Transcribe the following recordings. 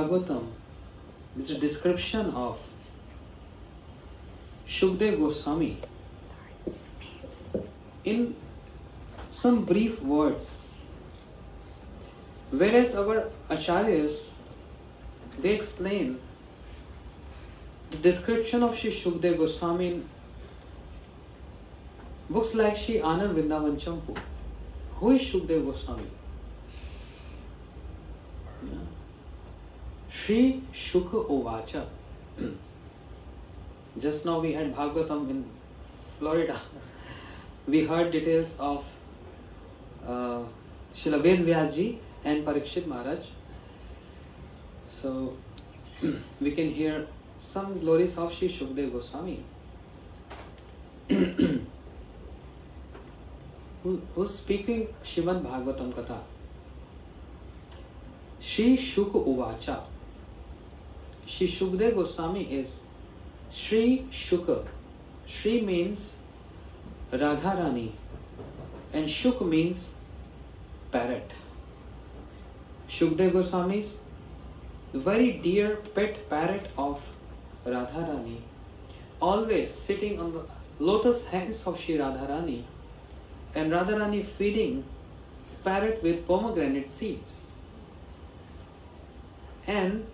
Bhagavatam is a description of Shukdev Goswami in some brief words. Whereas our Acharyas, they explain the description of Shri Shukdev Goswami in books like Shri Anand Vrindavan Champu. Who is Shukdev Goswami? Shri Shuka Ovacha. Just now we had Bhagavatam in Florida. We heard details of Srila Ved Vyasji and Parikshit Maharaj. So we can hear some glories of Shri Shukdev Goswami. Who's speaking Shrimad Bhagavatam Katha? Shri Shuka Uvacha. Shri Shukdev Goswami is Shri Shuka. Shri means Radharani and Shuk means parrot. Shukdev Goswami is very dear pet parrot of Radharani, always sitting on the lotus hands of Shri Radharani, and Radharani feeding parrot with pomegranate seeds. And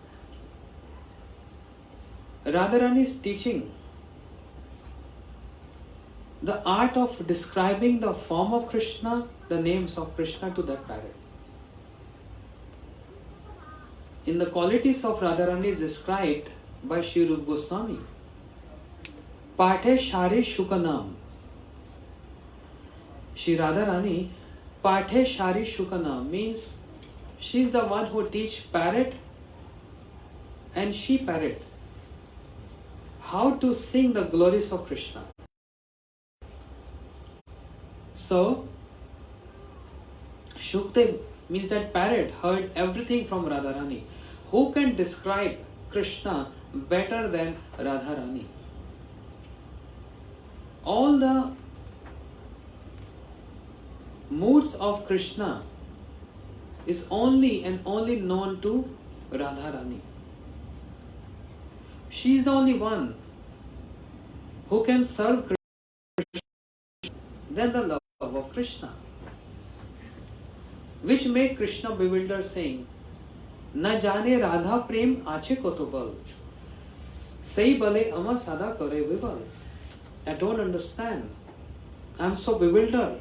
Radharani is teaching the art of describing the form of Krishna, the names of Krishna to that parrot. In the qualities of Radharani is described by Shri Rupa Goswami. Pathe Share Shukanam. Shri Radharani, Pathe Shari Shukanam means she is the one who teach parrot and she parrot how to sing the glories of Krishna. So, Shukdev means that parrot heard everything from Radharani. Who can describe Krishna better than Radharani? All the moods of Krishna is only and only known to Radharani. She is the only one who can serve Krishna than the love of Krishna, which made Krishna bewildered, saying, "Na jane Radha prem ache ko to bal, sei bale ama sada kare vibal." I don't understand. I am so bewildered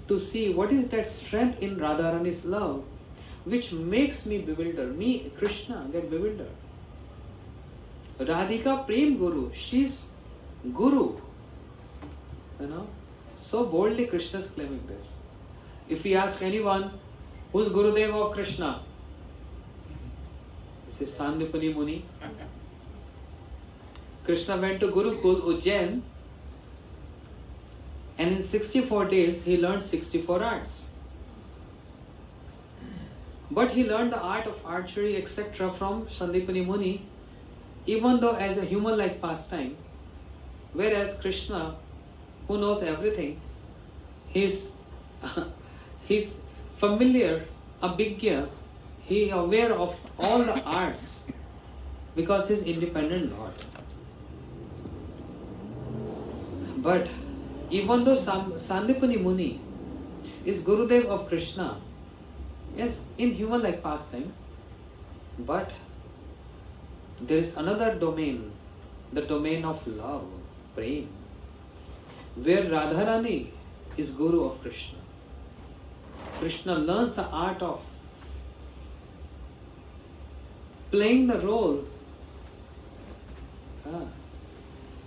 to see what is that strength in Radharani's love which makes me bewildered. Me, Krishna, get bewildered. Radhika Prem Guru, she's Guru. So boldly Krishna is claiming this. If we ask anyone, who's Gurudev of Krishna? This is Sandipani Muni. Krishna went to Gurukul, Ujjain, and in 64 days he learned 64 arts. But he learned the art of archery, etc. from Sandipani Muni, even though as a human-like pastime. Whereas Krishna, who knows everything, he's familiar, abhigya, he is aware of all the arts because he is independent Lord. But even though Sandipani Muni is Gurudev of Krishna, yes, in human-like pastime, but there is another domain, the domain of love, prem, where Radharani is Guru of Krishna. Krishna learns the art of playing the role,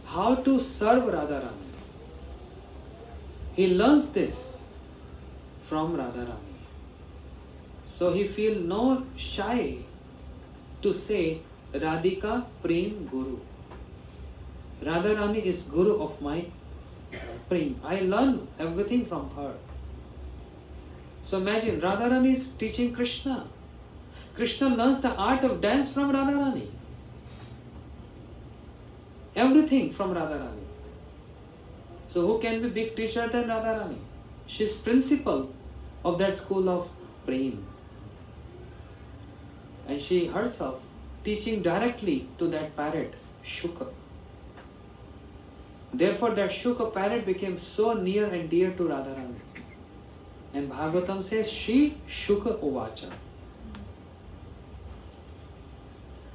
how to serve Radharani. He learns this from Radharani. So he feels no shy to say Radhika Prem Guru. Radharani is Guru of my Prem. I learn everything from her. So imagine, Radharani is teaching Krishna. Krishna learns the art of dance from Radharani. Everything from Radharani. So who can be big teacher than Radharani? She is principal of that school of Prem. And she herself teaching directly to that parrot, Shuka. Therefore, that Shuka parrot became so near and dear to Radharani. And Bhagavatam says, Shri Shuka Uvacha.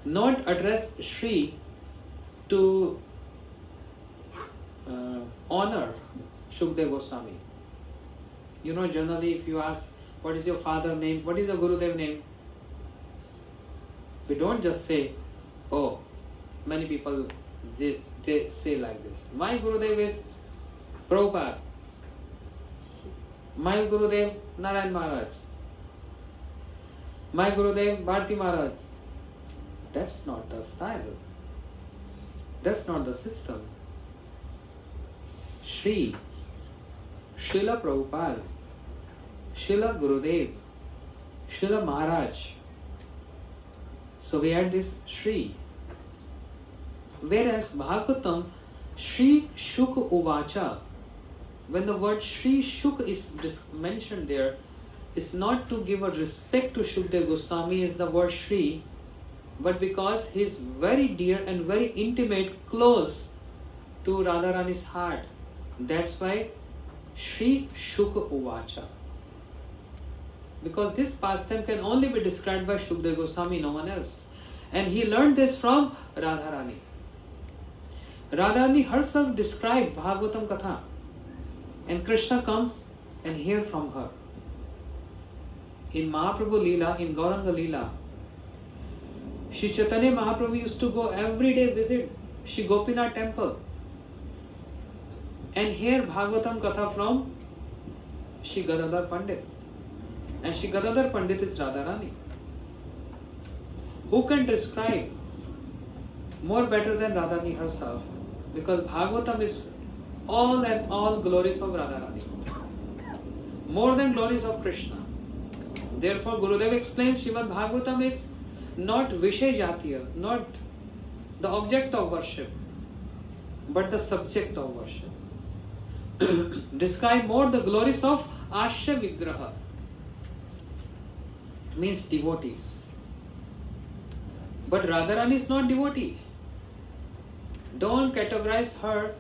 Not address Shri to honor Shukdev Goswami. You know, generally if you ask, what is your father name? What is your Gurudev name? We don't just say, oh, many people, they say like this. My Gurudev is Prabhupada. My Gurudev Narayan Maharaj. My Gurudev Bharti Maharaj. That's not the style. That's not the system. Shri, Srila Prabhupada, Srila Gurudev, Srila Maharaj. So we add this Shri. Whereas Bhagavatam, Shri Shuka Uvacha, when the word Shri Shuka is mentioned there, is not to give a respect to Shukdev Goswami is the word Shri, but because he is very dear and very intimate, close to Radharani's heart. That's why Shri Shuka Uvacha. Because this pastime can only be described by Shukdev Goswami, no one else. And he learned this from Radharani. Radharani herself described Bhagavatam Katha. And Krishna comes and hear from her. In Mahaprabhu Leela, in Gauranga Leela, Shri Chaitanya Mahaprabhu used to go every day visit Shri Gopinath temple and hear Bhagavatam Katha from Shri Gadadhar Pandit. And Shri Gadadhar Pandit is Radharani. Who can describe more better than Radharani herself? Because Bhagavatam is all and all glories of Radharani. More than glories of Krishna. Therefore, Gurudev explains Srimad Bhagavatam is not Vishay Jatiya, not the object of worship, but the subject of worship. Describe more the glories of Asya Vigraha, means devotees. But Radharani is not devotee. Don't categorize her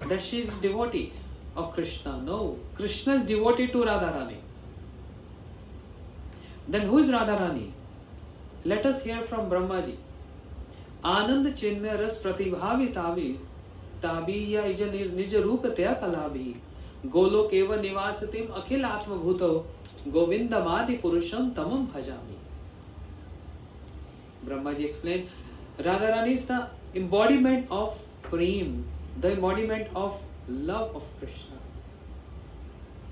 that she is devotee of Krishna. No, Krishna is devotee to Radharani. Then who is Radharani? Let us hear from Brahmaji. Anand chinmay ras pratibhavi taviz tabiya ija nij roop tya kalabhi golok eva nivasatim akhil atma bhuto govindamadi purusham tamam bhajami. Brahmaji explained, Radharani is the embodiment of prem, the embodiment of love of Krishna.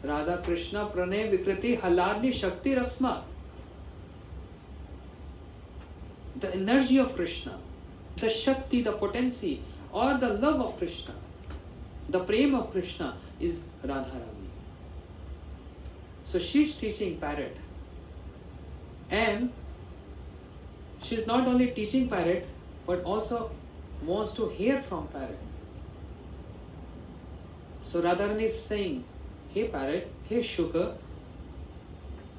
Radha Krishna pranay vikriti haladni shakti rasma. The energy of Krishna, the Shakti, the potency, or the love of Krishna, the prem of Krishna is Radharani. So she's teaching parrot. And she's not only teaching parrot, but also wants to hear from parrot. So Radharani is saying, hey parrot, hey Shuka,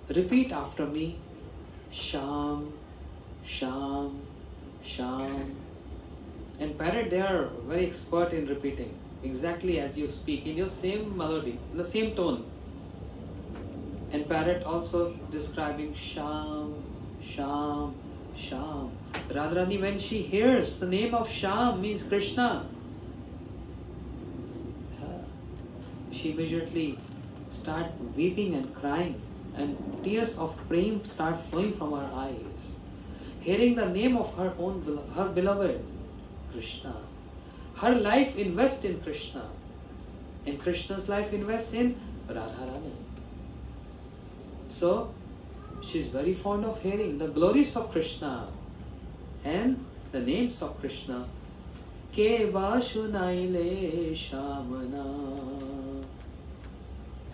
repeat after me, Sham, Sham, Sham. And parrot, they are very expert in repeating exactly as you speak, in your same melody, in the same tone. And parrot also describing Sham, Sham, Sham. Radharani, when she hears the name of Sham, means Krishna, she immediately start weeping and crying, and tears of prem start flowing from her eyes. Hearing the name of her her beloved, Krishna. Her life invests in Krishna, and Krishna's life invests in Radharani. So, she is very fond of hearing the glories of Krishna and the names of Krishna. Keva shunaile shamana.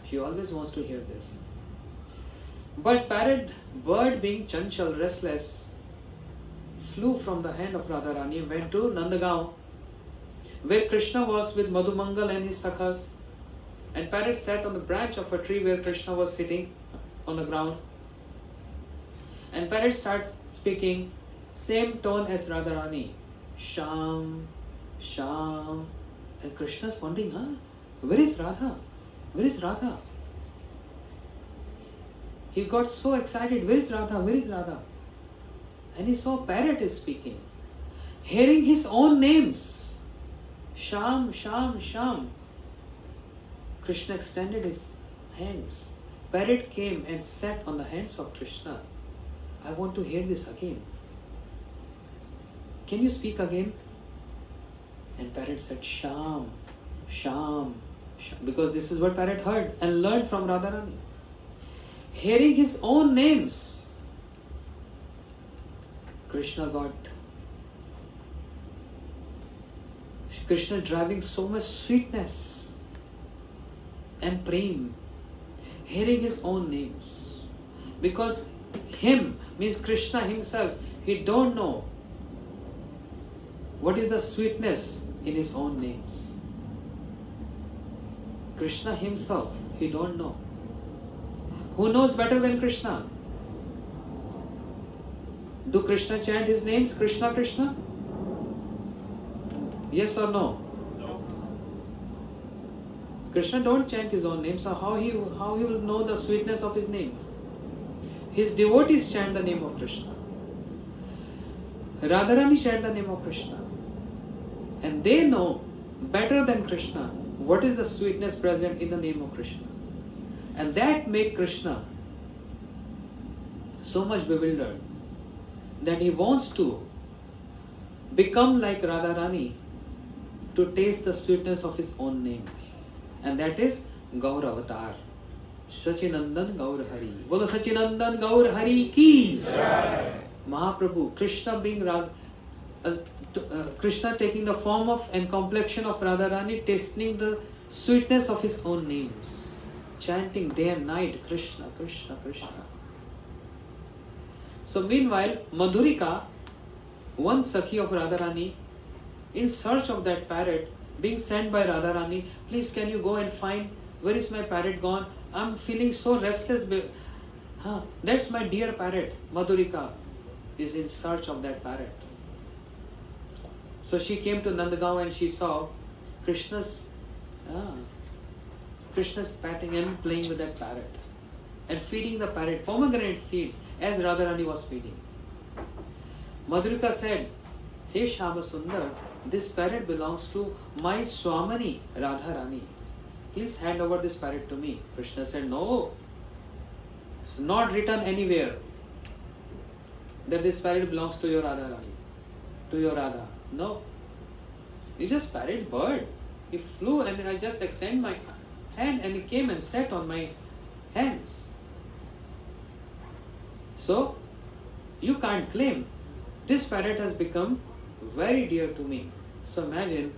She always wants to hear this. But parrot, bird being chanchal, restless, flew from the hand of Radharani and went to Nandagaon, where Krishna was with Madhumangal and his sakhas. And parrot sat on the branch of a tree where Krishna was sitting on the ground. And parrot starts speaking same tone as Radharani. Sham, Sham. And Krishna's wondering, where is Radha? Where is Radha? He got so excited, where is Radha? Where is Radha? And he saw parrot is speaking, hearing his own names. Sham, Sham, Sham. Krishna extended his hands. Parrot came and sat on the hands of Krishna. I want to hear this again. Can you speak again? And parrot said, Sham, Sham, Sham. Because this is what parrot heard and learned from Radharani. Hearing his own names, Krishna driving so much sweetness and prem, hearing his own names. Because him means Krishna himself, he don't know what is the sweetness in his own names. Krishna himself, he don't know. Who knows better than Krishna? Do Krishna chant his names, Krishna, Krishna? Yes or no? No. Krishna don't chant his own names, so how he will know the sweetness of his names? His devotees chant the name of Krishna. Radharani chant the name of Krishna. And they know better than Krishna what is the sweetness present in the name of Krishna. And that make Krishna so much bewildered that he wants to become like Radharani to taste the sweetness of his own names. And that is Gaur Avatar. Sachinandan Gaur Hari. Bolo Sachinandan Gaur Hari ki. Mahaprabhu, Krishna being Krishna taking the form of and complexion of Radharani, tasting the sweetness of his own names, chanting day and night, Krishna, Krishna, Krishna. So meanwhile, Madhurika, one Sakhi of Radharani, in search of that parrot, being sent by Radharani, please can you go and find where is my parrot gone? I'm feeling so restless. That's my dear parrot. Madhurika is in search of that parrot. So she came to Nandagaon and she saw Krishna's patting and playing with that parrot and feeding the parrot pomegranate seeds as Radharani was feeding. Madhurika said, Hey Shama Sundar, this parrot belongs to my Swamani Radharani. Please hand over this parrot to me. Krishna said, No, it's not written anywhere that this parrot belongs to your Radharani, to your Radha. No, it's just parrot bird. He flew and I just extended my hand and he came and sat on my hands. So, you can't claim. This parrot has become very dear to me. So imagine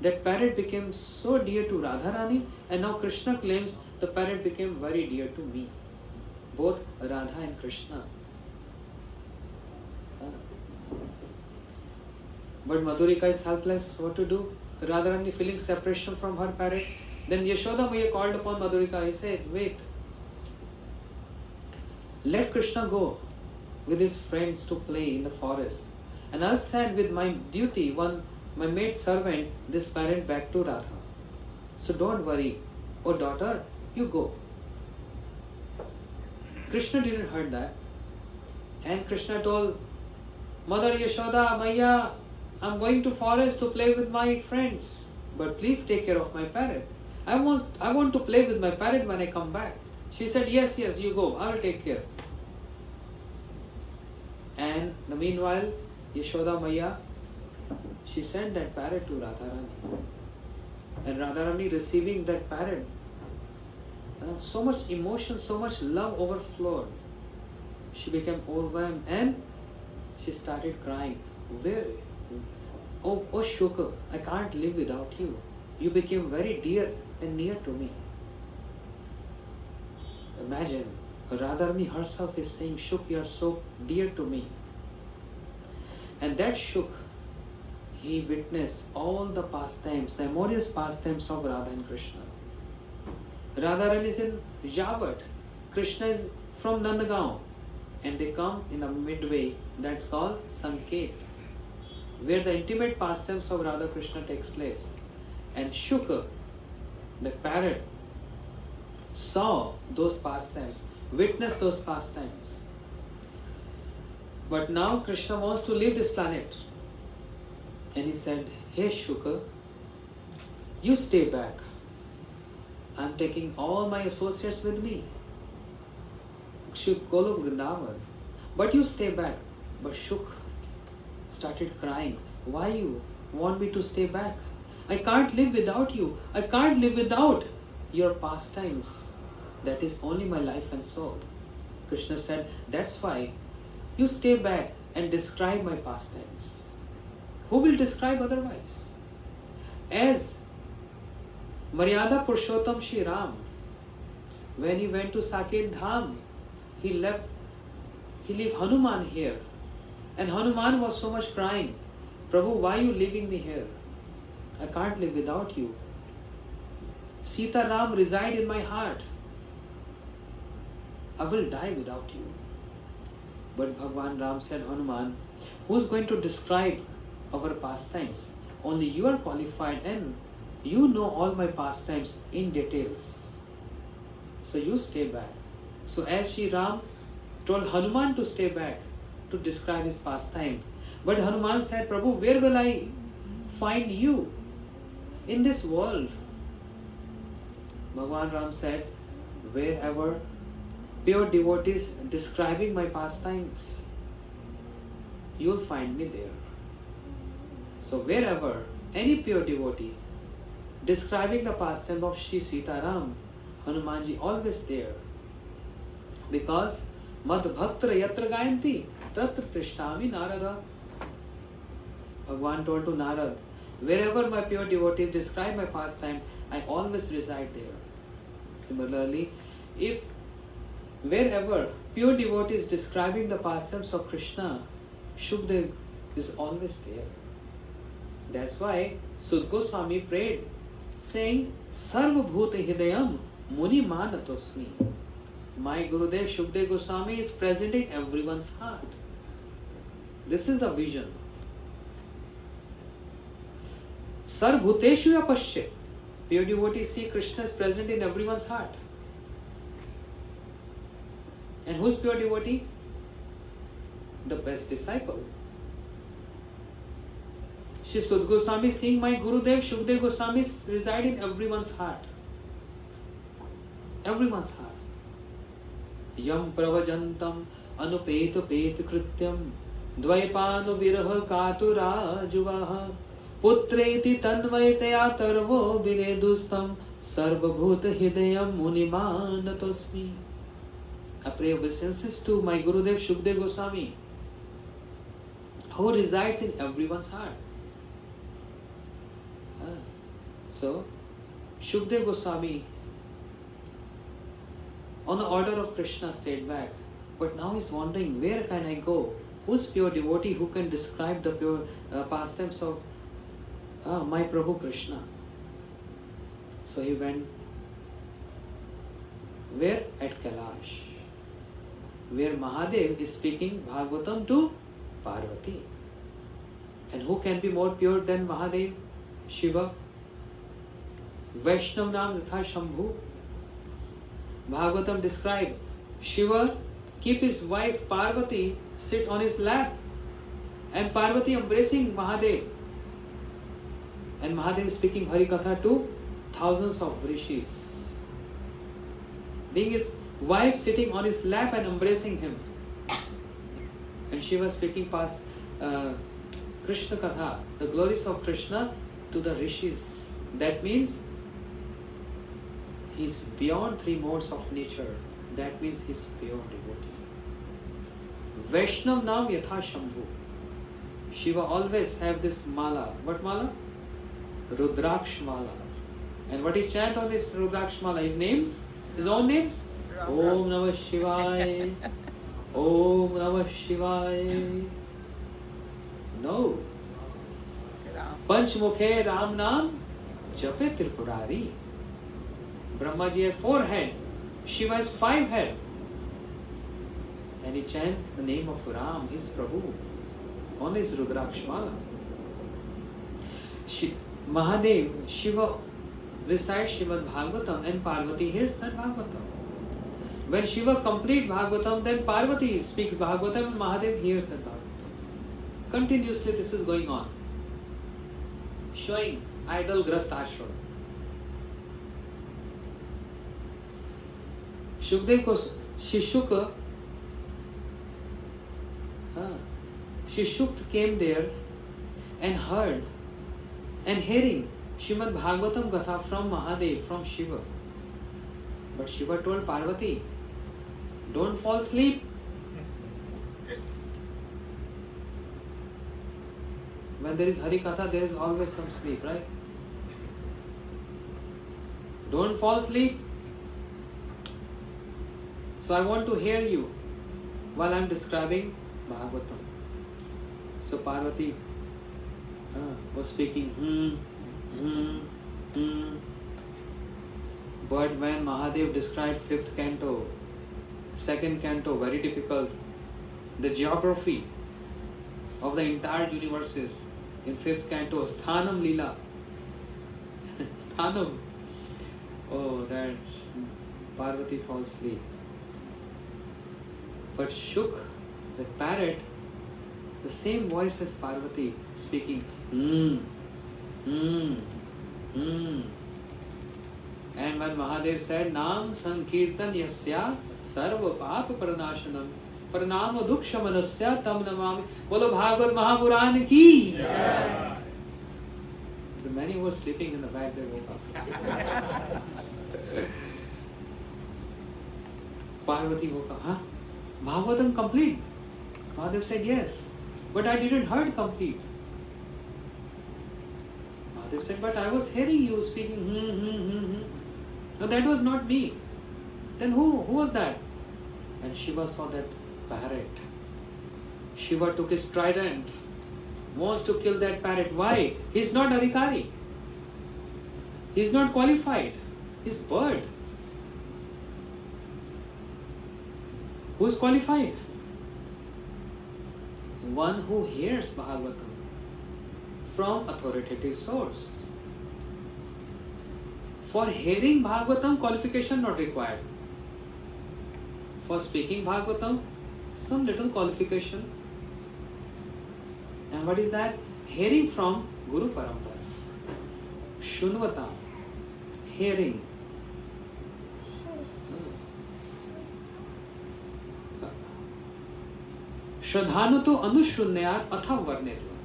that parrot became so dear to Radharani and now Krishna claims the parrot became very dear to me. Both Radha and Krishna. But Madhurika is helpless. What to do? Radharani feeling separation from her parrot. Then Yashoda Maya called upon Madhurika. He said, wait. Let Krishna go with his friends to play in the forest. And I'll send with my duty my maid servant this parrot back to Radha. So don't worry. Oh daughter, you go. Krishna didn't heard that. And Krishna told Mother Yashoda, Maya, I'm going to forest to play with my friends. But please take care of my parrot. I want to play with my parrot when I come back. She said, yes, you go. I will take care. And meanwhile, Yashoda Maya, she sent that parrot to Radharani. And Radharani receiving that parrot, so much emotion, so much love overflowed. She became overwhelmed and she started crying. Oh Shuka, I can't live without you. You became very dear and near to me. Imagine, Radharani herself is saying, Shuk, you are so dear to me. And that Shuk, he witnessed all the pastimes, the memorious pastimes of Radha and Krishna. Radharani is in Javat. Krishna is from Nandagaon. and they come in a midway, that's called Sanket, where the intimate pastimes of Radha Krishna takes place. And Shuka, the parrot, saw those pastimes, witnessed those pastimes. But now Krishna wants to leave this planet. And he said, hey Shuka, you stay back. I'm taking all my associates with me. Golok Vrindavan. But you stay back. But Shuk started crying. Why you want me to stay back? I can't live without you. I can't live without your pastimes. That is only my life and soul. Krishna said, that's why you stay back and describe my pastimes. Who will describe otherwise? As Maryada Purushottam Shri Ram, when he went to Saket Dham, he left Hanuman here. And Hanuman was so much crying, Prabhu, why are you leaving me here? I can't live without you. Sita Ram reside in my heart. I will die without you. But Bhagwan Ram said, Hanuman, who's going to describe our pastimes? Only you are qualified and you know all my pastimes in details. So you stay back. So as Shri Ram told Hanuman to stay back to describe his pastime. But Hanuman said, Prabhu, where will I find you in this world? Bhagwan Ram said, wherever pure devotees describing my pastimes, you'll find me there. So wherever any pure devotee describing the pastime of Shri Sitaram, Hanumanji always there. Because Mad Bhaktra Yatra Gayanti Tatra Tishtami Narada. Bhagwan told to Narad, wherever my pure devotees describe my pastime, I always reside there. Similarly, if wherever pure devotees describing the pastimes of Krishna, Shukdev is always there. That's why Sud Goswami prayed, saying, Sarva Bhuta Hidayam Muni Manatosmi. My Gurudev Shukdev Goswami is present in everyone's heart. This is a vision. Sarvbhuteshu Yapashya. Pure devotees see Krishna is present in everyone's heart. And who's pure devotee? The best disciple. Shri Sud Goswami seeing my Gurudev Shukdev Goswami reside in everyone's heart. Everyone's heart. Yam pravajantam anupeta pet krityam dvaipanu viraha katura juvaha putreti tanvayataya tarvo vinedustam sarvabhuta hidayam munimanatosmi. I pray obeisances to my Gurudev Shukdev Goswami, who resides in everyone's heart. So, Shukdev Goswami, on the order of Krishna, stayed back. But now he's wondering, where can I go? Who's pure devotee who can describe the pure pastimes of my Prabhu Krishna? So he went, where? At Kailash, where Mahadev is speaking Bhagavatam to Parvati. And who can be more pure than Mahadev? Shiva. Vaishnav Nam Yatha Shambhu. Bhagavatam describe Shiva keep his wife Parvati sit on his lap and Parvati embracing Mahadev. And Mahadev speaking Harikatha to thousands of rishis. Being his wife sitting on his lap and embracing him. And Shiva speaking past Krishna Katha, the glories of Krishna to the rishis. That means he's beyond three modes of nature. That means he's pure devotee. Vaishnav Nam Yatha Shambhu. Shiva always have this mala. What mala? Rudraksh mala. And what he chant on this Rudraksh mala? His names? His own names? Om Namah Shivaya. Om Namah Shivaya. No. Panchmukhe Ram Nam Jape Tripurari. Brahma ji has 4 heads. Shiva has 5 heads. and he chant the name of Ram, his Prabhu, on his Rudrakshmala. Mahadev, Shiva recites Srimad Bhagavatam and Parvati hears that Bhagavatam. When Shiva completes Bhagavatam, then Parvati speaks Bhagavatam and Mahadev hears that Bhagavatam. Continuously this is going on, showing idol-grast ashram. Shukdev ko Shishuk came there and heard and hearing Srimad Bhagavatam Gatha from Mahadev, from Shiva. But Shiva told Parvati, don't fall asleep. When there is Hari Katha, there is always some sleep, right? Don't fall asleep. So I want to hear you while I am describing Bhagavatam. So Parvati was speaking, But when Mahadev described 5th canto, 2nd canto, very difficult, the geography of the entire universes in 5th canto, Sthanam Leela. Sthanam. Oh, that's Parvati falls asleep. But Shuk, the parrot, the same voice as Parvati, speaking, And when Mahadev said, Nam Sankirtan Yasya Sarva Papa Pranashanam Pranama Dukshamanasya Tam Namami Bolo Bhagavad Mahapuran ki. Yeah. The many were sleeping in the back, they woke up. Parvati woke up, huh? Bhagavatam complete? Mahadev said, yes. But I didn't heard complete. Mahadev said, but I was hearing you speaking, No, that was not me. Then who was that? And Shiva saw that parrot. Shiva took his trident, wants to kill that parrot. Why? He's not Adhikari. He's not qualified. He's bird. Who is qualified? One who hears Bhagavatam from authoritative source. For hearing Bhagavatam, qualification not required. For speaking Bhagavatam, some little qualification. And what is that? Hearing from Guru Parampara. Shunvata. Hearing. Shradhanuto Anushunyat Athav Varnetva.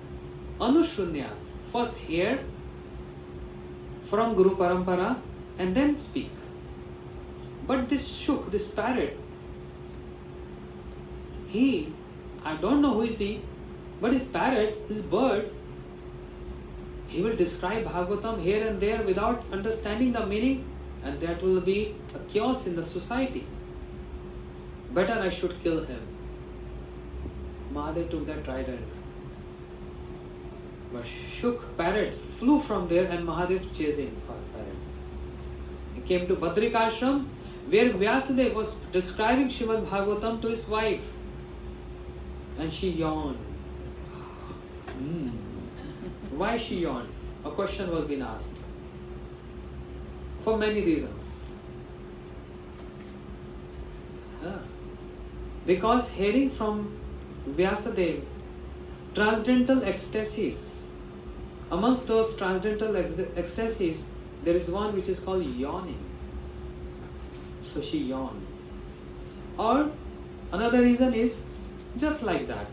Anushunyat. First hear from Guru Parampara and then speak. But this Shuk, this parrot, I don't know who is he, but his parrot, this bird, he will describe Bhagavatam here and there without understanding the meaning, and that will be a chaos in the society. Better I should kill him. Mahadev took that trident. But Shuk, parrot, flew from there and Mahadev chasing parrot. He came to Badrikashram where Vyasadeva was describing Srimad Bhagavatam to his wife. And she yawned. Why she yawned? A question was being asked. For many reasons. Because hearing from Vyasadeva, transcendental ecstasies. Amongst those transcendental ecstasies, there is one which is called yawning. So she yawned. Or another reason is just like that.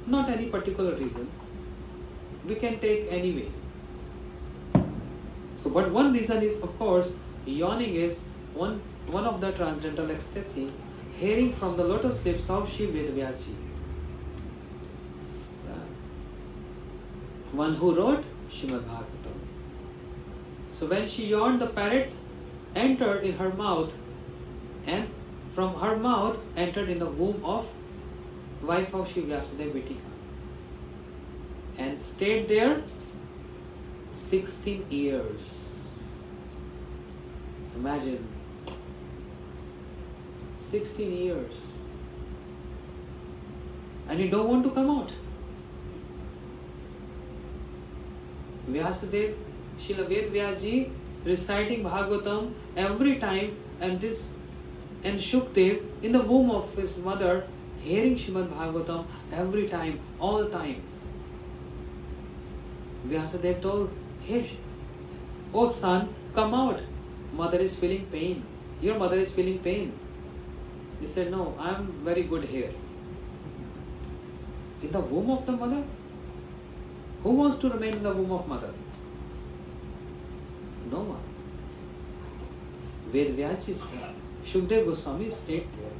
Not any particular reason. We can take any way. So, but one reason is, of course, yawning is one of the transcendental ecstasy, hearing from the lotus lips of Shri Vedvyasji. One who wrote Srimad Bhagavatam. So when she yawned, the parrot entered in her mouth, and from her mouth entered in the womb of wife of Shri Vyasadeva Vitika, and stayed there 16 years. Imagine 16 years. And you don't want to come out. Vyasadev, Srila Ved Vyasji reciting Bhagavatam every time, and Shukdev in the womb of his mother hearing Srimad Bhagavatam every time, all the time. Vyasadev told, hey, oh son, come out. Mother is feeling pain. Your mother is feeling pain. He said, no, I am very good here. In the womb of the mother? Who wants to remain in the womb of mother? No one. Ved Vyasji said, Shukdev Goswami stayed there.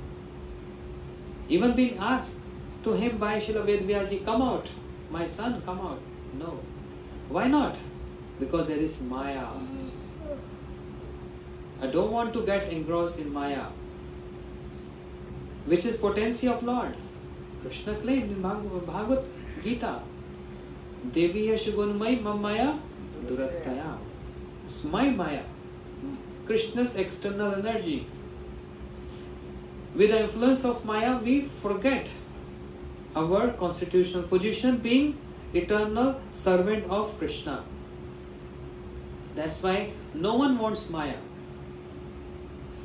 Even being asked to him by Srila Ved Vyasji, come out, my son, come out. No. Why not? Because there is Maya. I don't want to get engrossed in Maya, which is potency of Lord. Krishna claimed in Bhagavad Gita, Devi Yashugunmai Mamaya Durattaya. It's my Maya, Krishna's external energy. With the influence of Maya, we forget our constitutional position being eternal servant of Krishna. That's why no one wants Maya.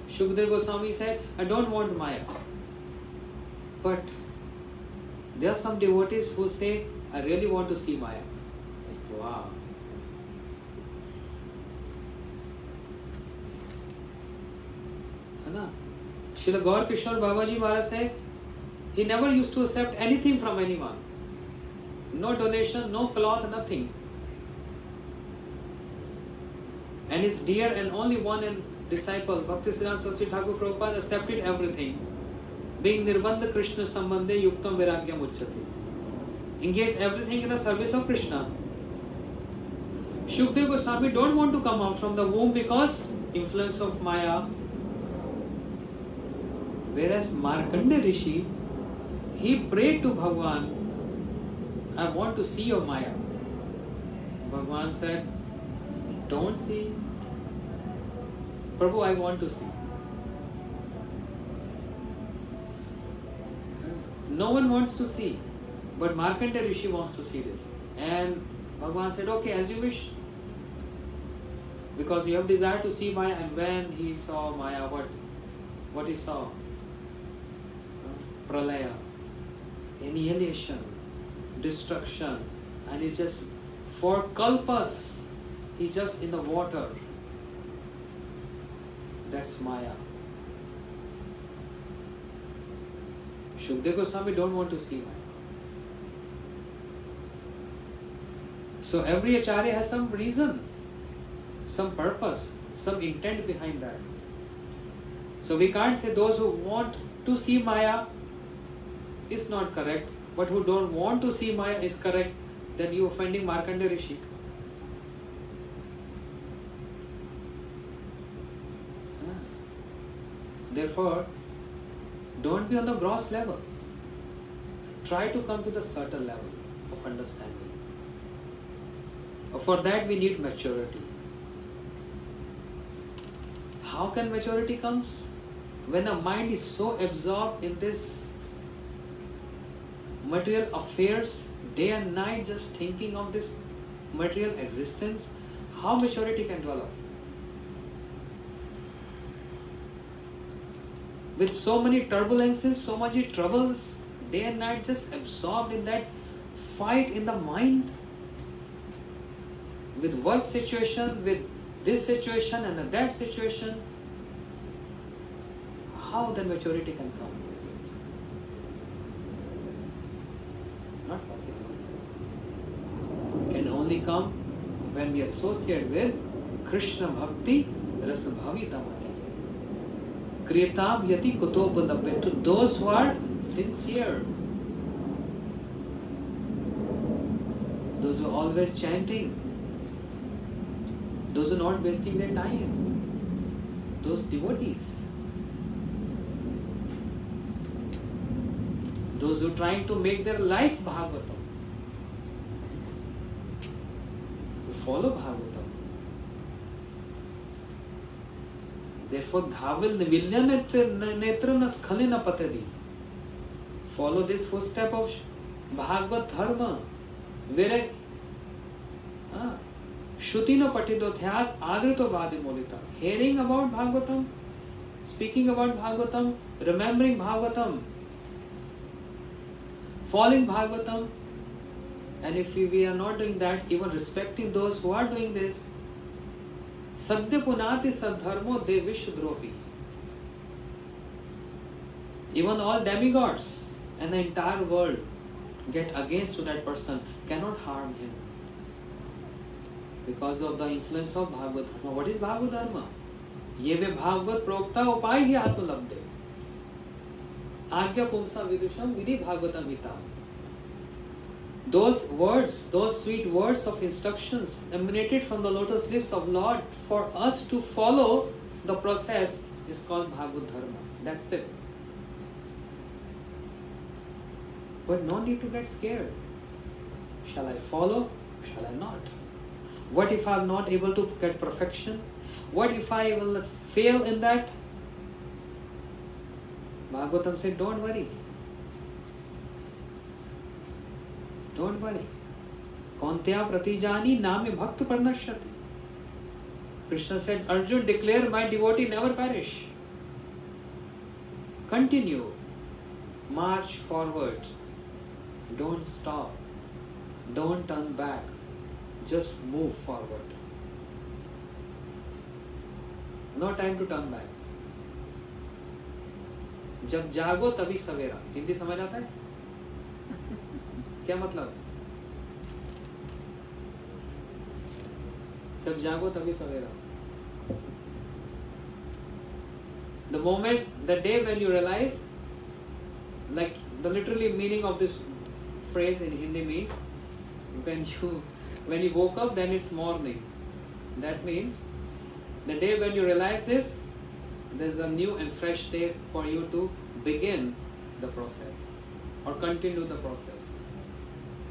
Shukdev Goswami said, I don't want Maya. But there are some devotees who say, I really want to see Maya. Wow. Srila Gaur Kishore Babaji Maharaj said, he never used to accept anything from anyone. No donation, no cloth, nothing. And his dear and only one and disciple, Bhaktisiddhanta Saraswati Thakur Prabhupada, accepted everything. Being Nirbandha Krishna Sambandhe Yuktam Vairagyam Uchyate. Engage everything in the service of Krishna. Shukdev Goswami don't want to come out from the womb because influence of Maya. Whereas Markandeya Rishi, he prayed to Bhagavan, I want to see your Maya. Bhagavan said, don't see. Prabhu, I want to see. No one wants to see, but Markandeya Rishi wants to see this. And Bhagavan said, okay, as you wish. Because you have desire to see Maya, and when he saw Maya, what he saw? Pralaya, annihilation, destruction, and he's just for kalpas, he's just in the water. That's Maya. Shukdev Goswami don't want to see Maya. So every acharya has some reason, some purpose, some intent behind that. So we can't say those who want to see Maya is not correct, but who don't want to see Maya is correct. Then you offending Markandeya Rishi. Therefore, don't be on the gross level. Try to come to the subtle level of understanding. For that we need maturity. How can maturity comes? When the mind is so absorbed in this material affairs, day and night just thinking of this material existence, how maturity can develop? With so many turbulences, so many troubles, day and night just absorbed in that fight in the mind, with work situation, with this situation and that situation, how the maturity can come? Not possible. Can only come when we associate with Krishna Bhakti Rasa Bhavitamati. Kriyatam Yati Kutobandabhe, to those who are sincere, those who are always chanting, those who are not wasting their time, those devotees, those who are trying to make their life Bhagavatam, who follow Bhagavatam. Therefore, Dhawil Nivilya Netrana Skhalina Patadi. Follow this footstep of Bhagavad Dharma. Where Shutino Patido Thyat Adrito Vadi Molita. Hearing about Bhagavatam, speaking about Bhagavatam, remembering Bhagavatam, following Bhagavatam, and if we are not doing that, even respecting those who are doing this, Sadhya Punati Sadharmo De Vishwadropi. Even all demigods and the entire world get against to that person, cannot harm him because of the influence of Bhagavad Dharma. What is Bhagavad Dharma? ये वे भागवत प्रोक्ता उपाय ही आत्मलब्धे आज्ञा पुंसा विदुषम विधि भागवतम हिता. Those words, those sweet words of instructions emanated from the lotus lips of Lord for us to follow the process is called Bhagavad Dharma. That's it. But no need to get scared. Shall I follow? Shall I not? What if I am not able to get perfection? What if I will fail in that? Bhagavatam said, don't worry. Don't worry. Kauntya pratijani name bhakta parnashyati. Krishna said, Arjun, declare my devotee never perish. Continue. March forward. Don't stop. Don't turn back. Just move forward. No time to turn back. जब जागो तभी सवेरा. हिंदी समझ आता है क्या मतलब? जब जागो तभी सवेरा. The moment, the day when you realize, like the literally meaning of this phrase in Hindi means when you woke up, then it's morning. That means the day when you realize this, there's a new and fresh day for you to begin the process or continue the process.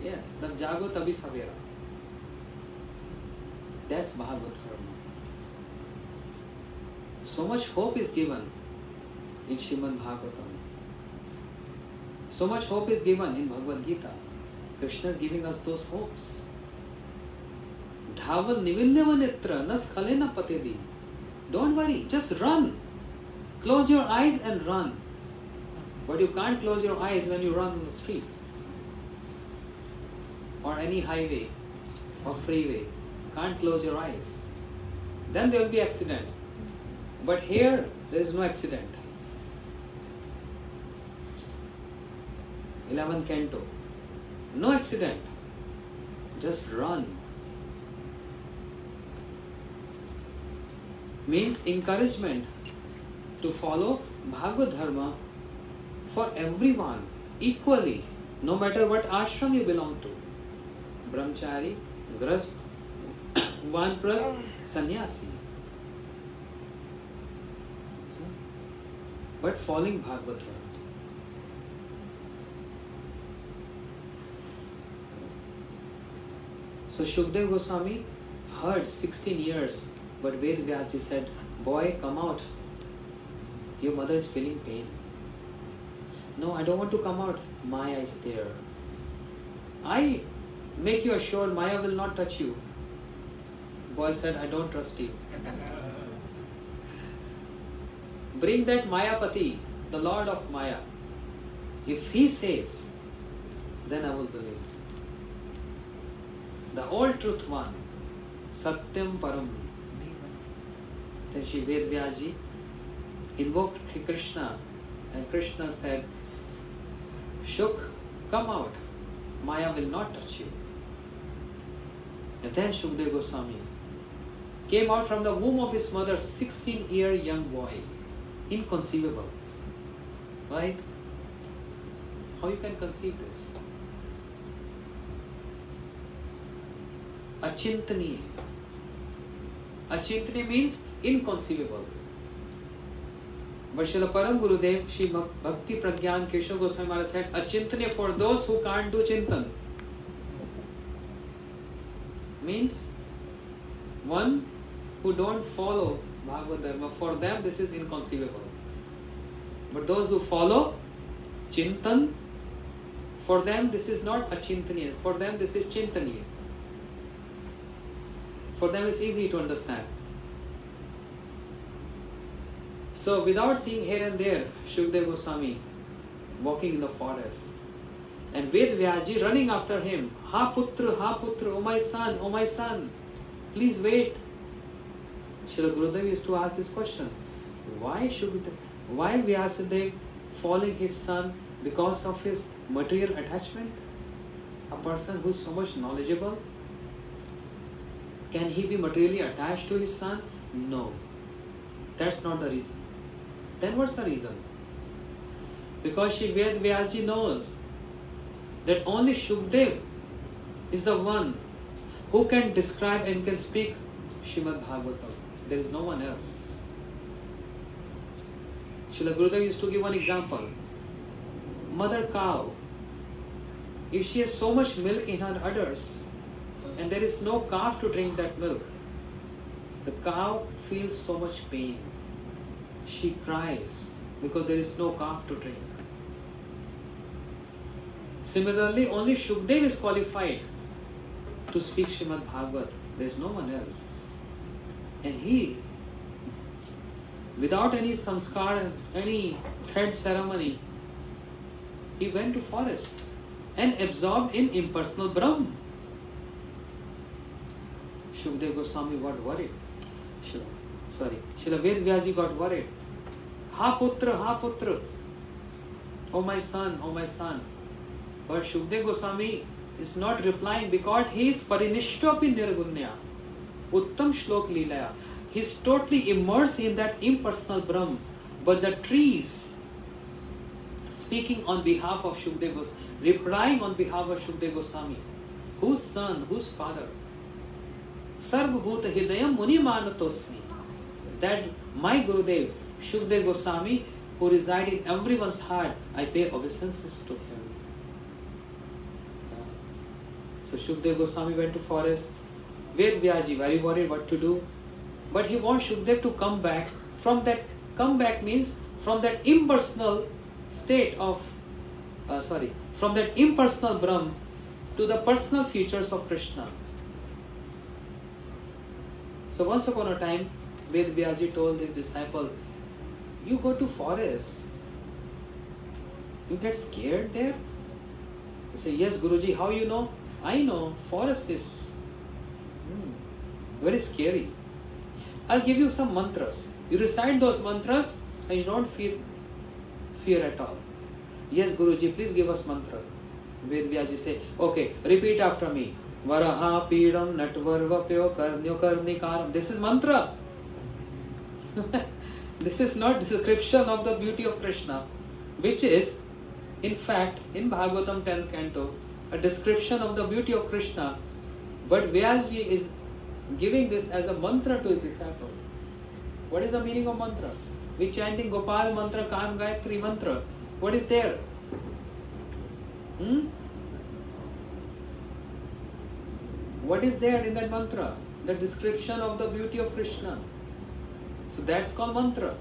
Yes, tab jago tabhi savera. That's Bhagavad Dharma. So much hope is given in Srimad Bhagavatam. So much hope is given in Bhagavad Gita. Krishna is giving us those hopes. Dhaval nivilyava netra na skhalena patedi. Don't worry, just run. Close your eyes and run. But you can't close your eyes when you run on the street or any highway or freeway. Can't close your eyes. Then there will be accident. But here there is no accident. 11th canto. No accident. Just run. Means encouragement to follow Bhagavad Dharma for everyone equally, no matter what ashram you belong to. Brahmachari, Grahast, Vanprast, Sannyasi. But following Bhagavad Dharma. So Shukdev Goswami heard 16 years, but Ved Vyasji said, boy, come out. Your mother is feeling pain. No, I don't want to come out. Maya is there. I make you assured Maya will not touch you. Boy said, I don't trust you. Bring that Mayapati, the Lord of Maya. If he says, then I will believe. The old truth one, Satyam Param. Then Shri Ved Vyasji invoked Krishna, and Krishna said, Shuk, come out. Maya will not touch you. And then Shukdev Goswami came out from the womb of his mother, 16-year young boy. Inconceivable. Right? How you can conceive this? Achintaniya. Achintaniya means inconceivable. But Srila Param Gurudev, Shri Bhakti Pragyan Keshav Goswami Maharaj said, Achintaniya for those who can't do Chintan. Means one who don't follow Bhagavad Dharma, for them this is inconceivable. But those who follow Chintan, for them this is not achintaniya, for them this is chintaniya. For them it's easy to understand. So without seeing here and there, Shukdev Goswami walking in the forest, and Ved Vyaji running after him, ha putra, oh my son, please wait. Srila Gurudev used to ask this question, why Vyasadeva following his son? Because of his material attachment? A person who is so much knowledgeable, can he be materially attached to his son? No, that's not the reason. Then what's the reason? Because Ved Vyasaji knows that only Shukdev is the one who can describe and can speak Srimad Bhagavatam. There is no one else. Srila Gurudev used to give one example. Mother cow, if she has so much milk in her udders and there is no calf to drink that milk, the cow feels so much pain. She cries because there is no calf to drink. Similarly, only Shukdev is qualified to speak Srimad Bhagavat. There is no one else. And he, without any samskar, any thread ceremony, he went to forest and absorbed in impersonal Brahm. Shukdev Goswami got worried. Srila Ved Vyasaji got worried. Ha putra, oh my son. But Shukdev Goswami is not replying because he is parinishtopi nirgunya. Uttam shlok leelaya. He is totally immersed in that impersonal Brahm. But the trees, speaking on behalf of Shukdev Goswami, replying on behalf of Shukdev Goswami, whose son, whose father? Sarvabhuta Hidayam Muni Manatosmi. That my Gurudev, Shukdev Goswami, who reside in everyone's heart, I pay obeisances to him. So Shukdev Goswami went to forest. Ved Vyasaji very worried what to do. But he wants Shukdev to come back from that. Come back means from that impersonal state of, from that impersonal Brahm to the personal features of Krishna. So once upon a time, Ved Vyasaji told his disciple, you go to forest, you get scared there? He said, yes Guruji, how you know? I know, forest is very scary. I'll give you some mantras. You recite those mantras and you don't feel fear at all. Yes Guruji, please give us mantra. Ved Vyasaji say, okay, repeat after me. Varaha Pidam Natvarvapyo Karnyo Karnikaram. This is mantra. This is not description of the beauty of Krishna, which is, in fact, in Bhagavatam 10th canto, a description of the beauty of Krishna. But Vyasaji is giving this as a mantra to his disciple. What is the meaning of mantra? We chanting Gopal mantra, Kam Gayatri mantra. What is there? What is there in that mantra? The description of the beauty of Krishna. So that's called mantra.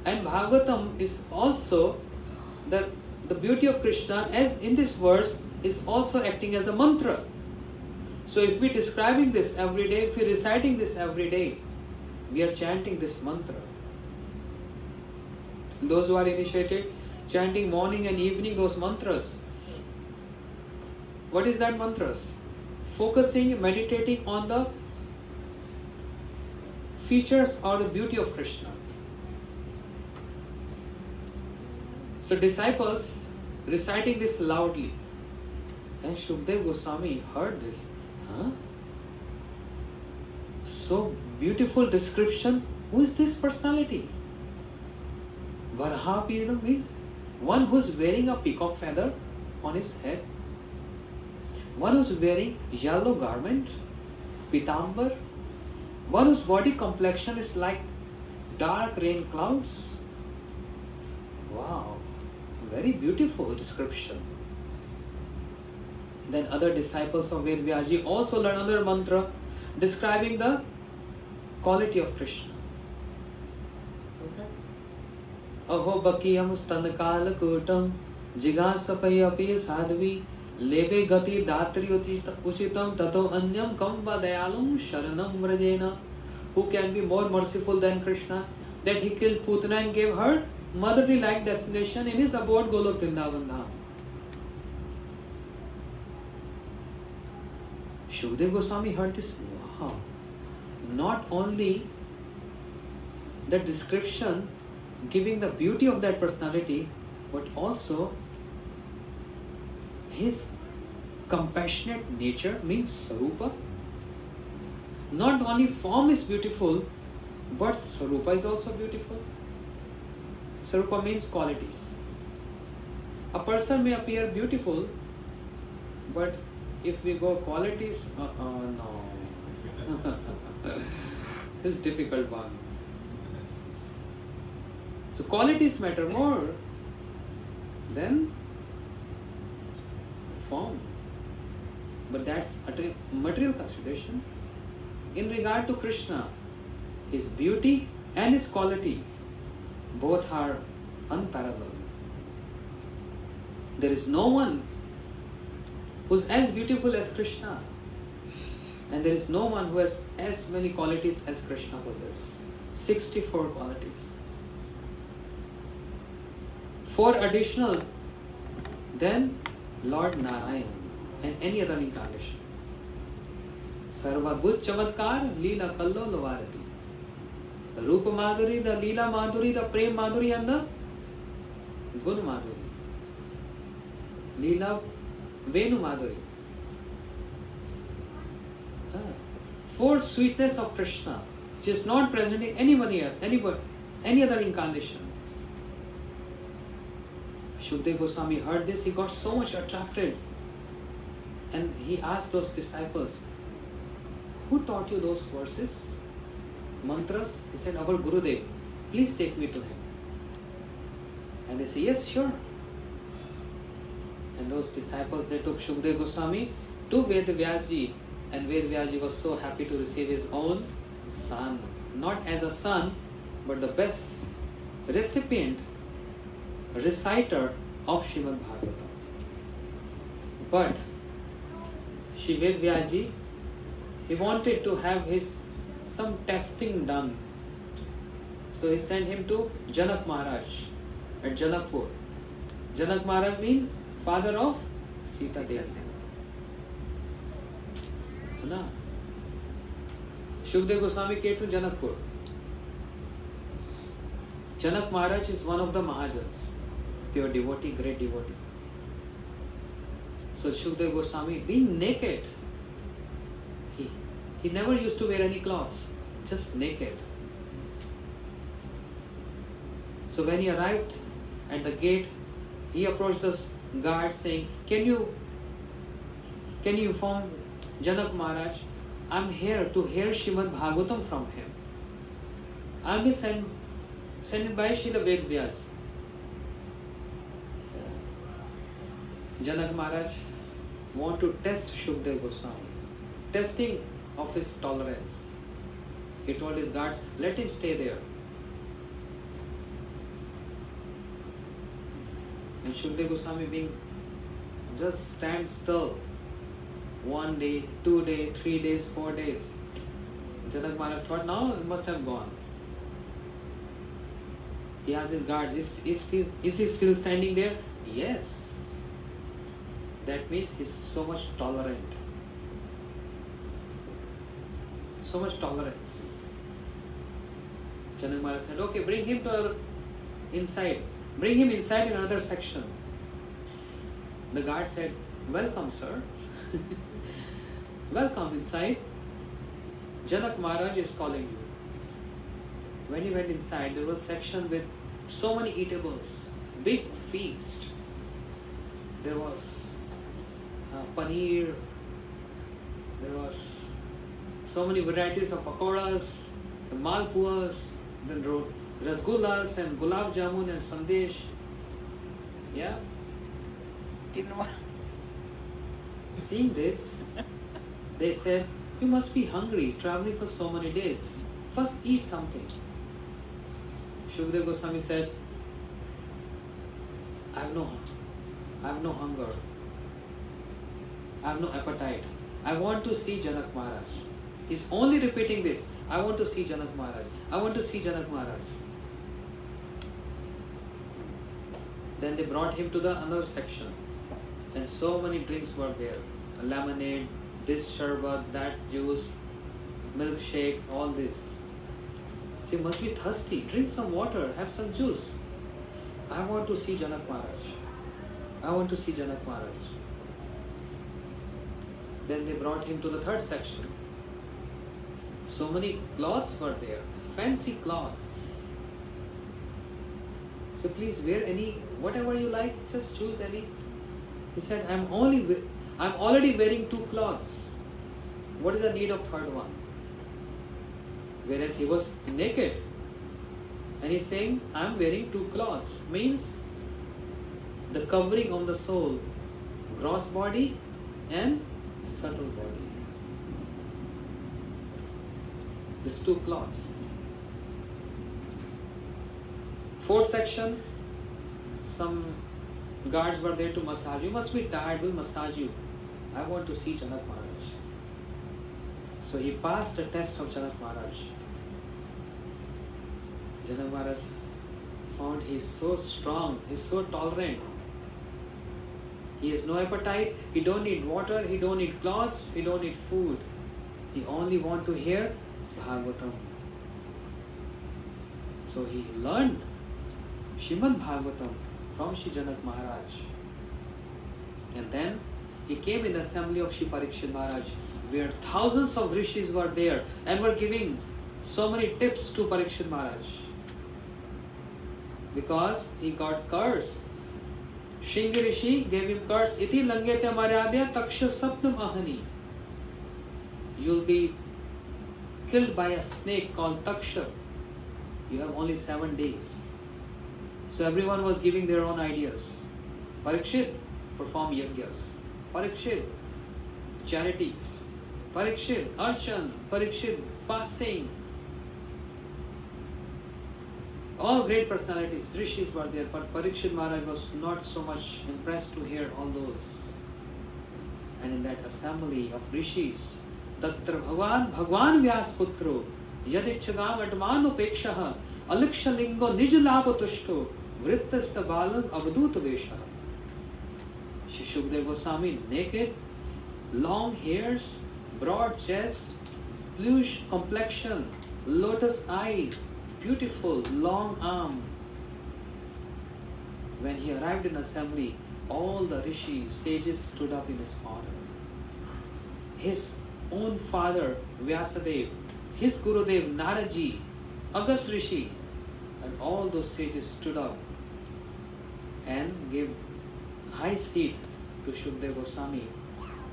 And Bhagavatam is also the beauty of Krishna, as in this verse, is also acting as a mantra. So if we are describing this every day, if we are reciting this every day, we are chanting this mantra. Those who are initiated, chanting morning and evening those mantras. What is that mantras? Focusing, meditating on the features or the beauty of Krishna. So disciples reciting this loudly. And Shukdev Goswami heard this. So beautiful description. Who is this personality? Varaha Pidam means one who is wearing a peacock feather on his head. One who is wearing yellow garment, pitambar. One whose body complexion is like dark rain clouds. Wow, very beautiful description. Then other disciples of Ved Vyasaji also learn another mantra describing the quality of Krishna. Okay. Aho bakiyam stan kala kutam jigasapay api sadvi leve gati datri uchitam tato anyam kam vadayalum sharanam vrajena. Who can be more merciful than Krishna? That he killed Putana and gave her motherly like destination in his abode Golok Vrindavan Dham. Shukdev Goswami heard this. Wow! Not only the description giving the beauty of that personality, but also his compassionate nature means Sarupa. Not only form is beautiful, but Sarupa is also beautiful. Sarupa means qualities. A person may appear beautiful, but if we go qualities, no. This is difficult one. So qualities matter more than form. But that's a material consideration. In regard to Krishna, his beauty and his quality both are unparalleled. There is no one who's as beautiful as Krishna, and there is no one who has as many qualities as Krishna possesses. 64 qualities. 4 additional than Lord Narayan and any other incarnation. Sarvabhut Chamatkar Leela Kallol Varati. The Rupa Madhuri, the Leela Madhuri, the Prem Madhuri and the Gun Madhuri. Leela Venu Madhuri. 4 sweetness of Krishna, which is not present in any other incarnation. Shukdev Goswami heard this, he got so much attracted, and he asked those disciples, who taught you those verses, mantras? He said, our Gurudev, please take me to him. And they said, yes, sure. And those disciples, they took Shukdev Goswami to Ved Vyasji, and Ved Vyasji was so happy to receive his own son, not as a son, but the best recipient, reciter of Srimad Bhagavatam. But Shri Ved Vyasji, he wanted to have some testing done. So he sent him to Janak Maharaj at Janakpur. Janak Maharaj means father of Sita Devi. No. Shukdev Goswami came to Janakpur. Janak Maharaj is one of the Mahajans, pure devotee, great devotee. So Shukdev Goswami, being naked, he never used to wear any clothes, just naked. So when he arrived at the gate, he approached the guard saying, Can you inform Janak Maharaj, I'm here to hear Srimad Bhagavatam from him. I'll be sent by Srila Ved Vyas. Janak Maharaj want to test Shukdev Goswami, testing of his tolerance. He told his guards, let him stay there. And Shukdev Goswami being just stand still. 1 day, 2 days, 3 days, 4 days. Janak Maharaj thought, now it must have gone. He asked his guards, is he still standing there? Yes. That means he's so much tolerant. So much tolerance. Janak Maharaj said, okay, bring him to inside. Bring him inside in another section. The guard said, welcome, sir. Welcome inside. Janak Maharaj is calling you. When he went inside, there was a section with so many eatables, big feast. There was paneer, there was so many varieties of pakoras, the malpuas, then rasgullas and gulab jamun and sandesh. Yeah. Seeing this, they said, you must be hungry, traveling for so many days. First eat something. Shukdev Goswami said, I have no hunger, I have no appetite. I want to see Janak Maharaj. He's only repeating this. I want to see Janak Maharaj. I want to see Janak Maharaj. Then they brought him to the another section, and so many drinks were there. Lemonade, this sharbat, that juice, milkshake, all this. So you must be thirsty. Drink some water, have some juice. I want to see Janak Maharaj. I want to see Janak Maharaj. Then they brought him to the third section. So many cloths were there, fancy cloths. So please wear any, whatever you like, just choose any. He said, I'm already wearing 2 cloths. What is the need of third one? Whereas he was naked. And he's saying, I'm wearing 2 cloths. Means the covering of the soul, gross body and subtle body. These 2 cloths. 4th section, some guards were there to massage. You must be tired, we'll massage you. I want to see Janak Maharaj. So he passed the test of Janak Maharaj. Janak Maharaj found he is so strong, he is so tolerant. He has no appetite, he don't need water, he don't need clothes, he don't need food. He only want to hear Bhagavatam. So he learned Srimad Bhagavatam from Shri Janak Maharaj. And then he came in the assembly of Shri Parikshit Maharaj, where thousands of rishis were there and were giving so many tips to Parikshit Maharaj. Because he got cursed. Shringi Rishi gave him curse. Iti langete maryadya taksha sapnam ahani. You'll be killed by a snake called Taksha. You have only 7 days. So everyone was giving their own ideas. Parikshit, perform yajnas. Parikshit, charities. Parikshit, arshan. Parikshit, fasting. All great personalities, rishis were there, but Parikshit Maharaj was not so much impressed to hear all those. And in that assembly of rishis, Tatra Bhagwan Vyas Putro, Yadichagam Atman Upekshaha, Alikshalingo Nijlapatushto, Vrittasta Balam Avadut Vesha. Shri Shukdev Goswami, naked, long hairs, broad chest, bluish complexion, lotus eyes, beautiful long arm. When he arrived in assembly, all the rishis, sages stood up in his honor. His own father Vyasadev, his Gurudev Naraji, Agast Rishi, and all those sages stood up and gave high seat to Shukdev Goswami.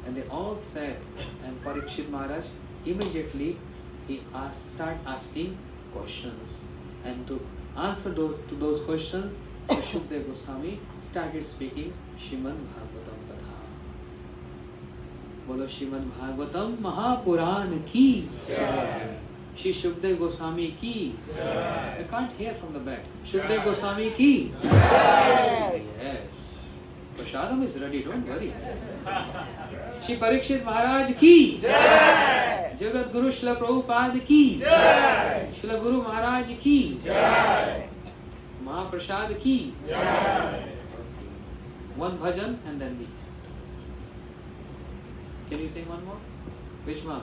And they all sat, and Parikshit Maharaj immediately started asking questions, and to answer those questions, Shukdev Goswami started speaking Srimad Bhagavatam Katha. Bolo Srimad Bhagavatam Mahapuran ki Jai. Shri Shukdev Goswami ki Jai. I can't hear from the back. Shukdev Goswami ki Jai. Yes. Prasadam is ready, don't worry. Shri Parikshit Maharaj ki Jai. Jagat Guru Srila Prabhupada ki Jai. Srila Guru Maharaj ki Jai. Mahaprasad ki Jai. One bhajan and then we. Can you sing one more? Which one?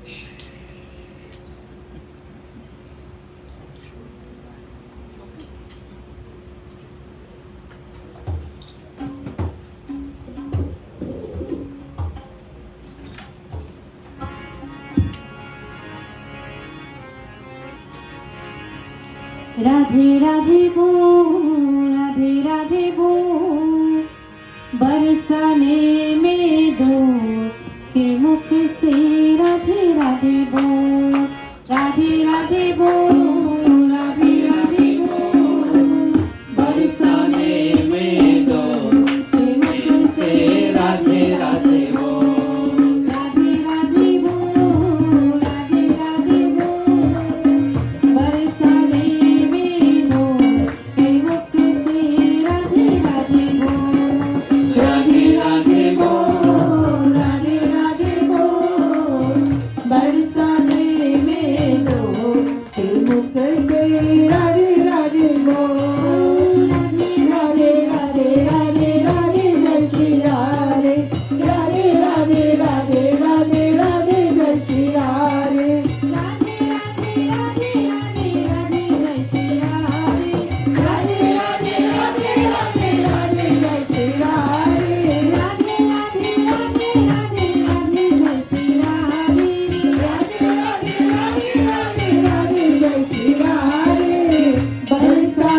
Okay. Radhe Radhe बोल, राधे राधे बोल, बरसाने में दो के मुख से राधे राधे बोल, राधे राधे बोल, राधे राधे बोल, बरसाने में दो के मुख से राधे राधे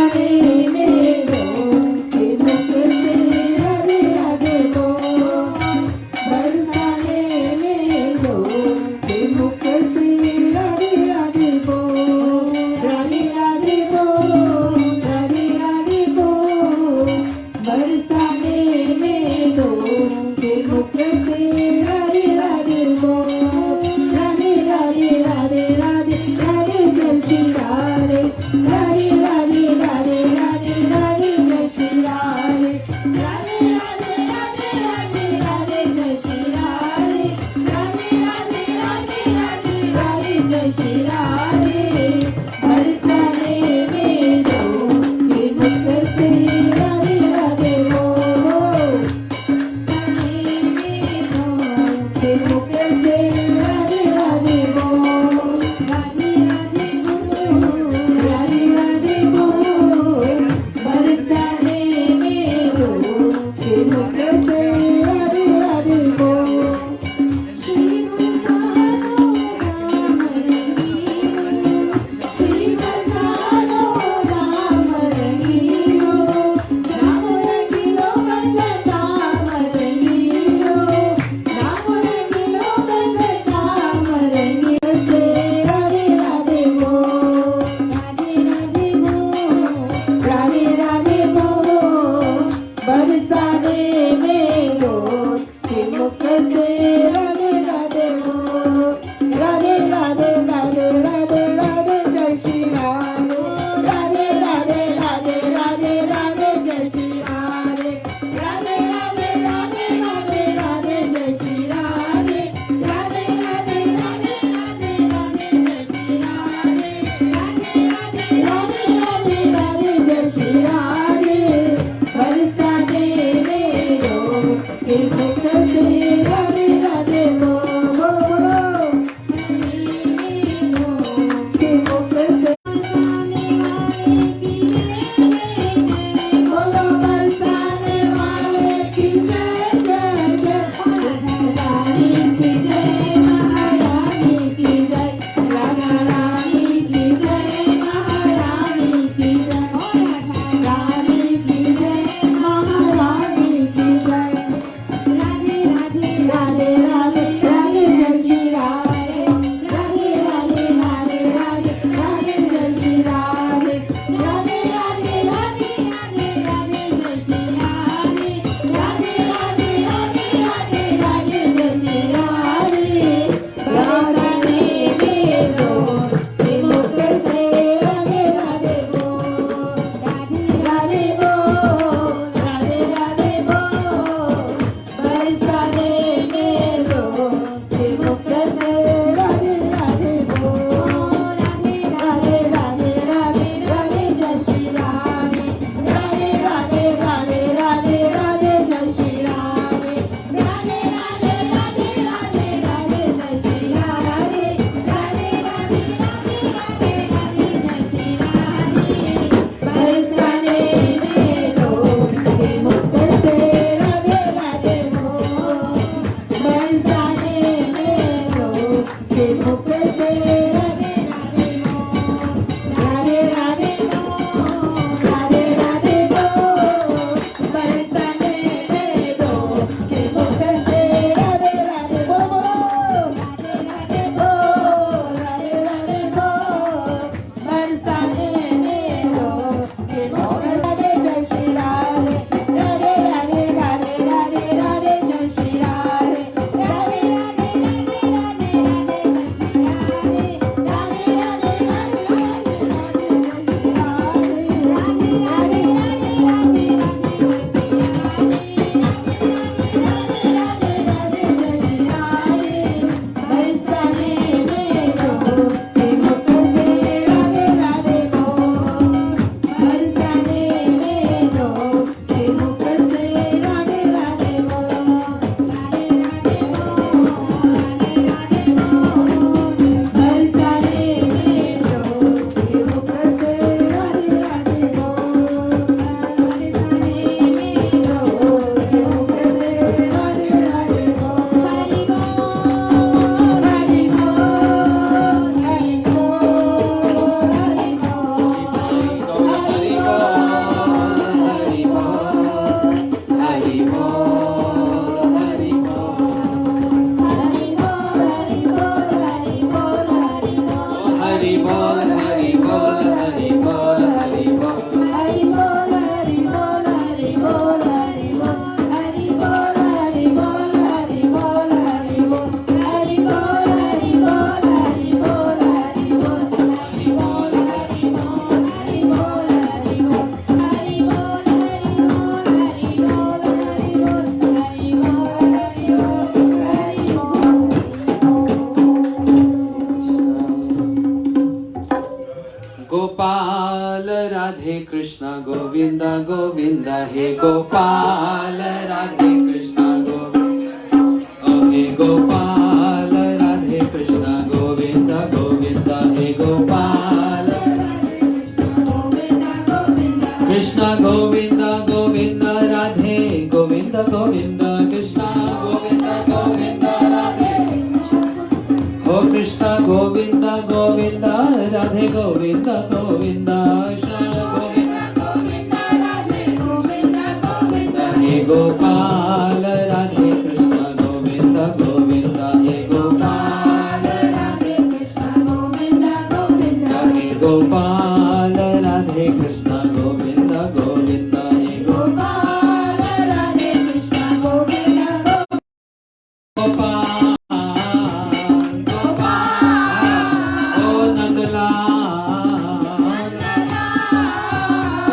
राधे कृष्ण गोविंद गोविंद हे गोपाल राधे कृष्ण गोविंद हे गोपाल राधे कृष्ण गोविंद गोविंद हे गोपाल कृष्ण गोविंद गोविंद राधे गोविंद गोविंद कृष्ण गोविंद गोविंद राधे हो कृष्ण गोविंद गोविंद राधे गोविंद गोविंद हे गोपाल राधे कृष्ण गोविंद गोविंद हे गोपाल राधे कृष्ण गोविंद गोविंद हे गोपाल राधे कृष्ण गोविंद गोविंद हे गोपाल राधे कृष्ण गोविंद गोपाल ओ नंदलाल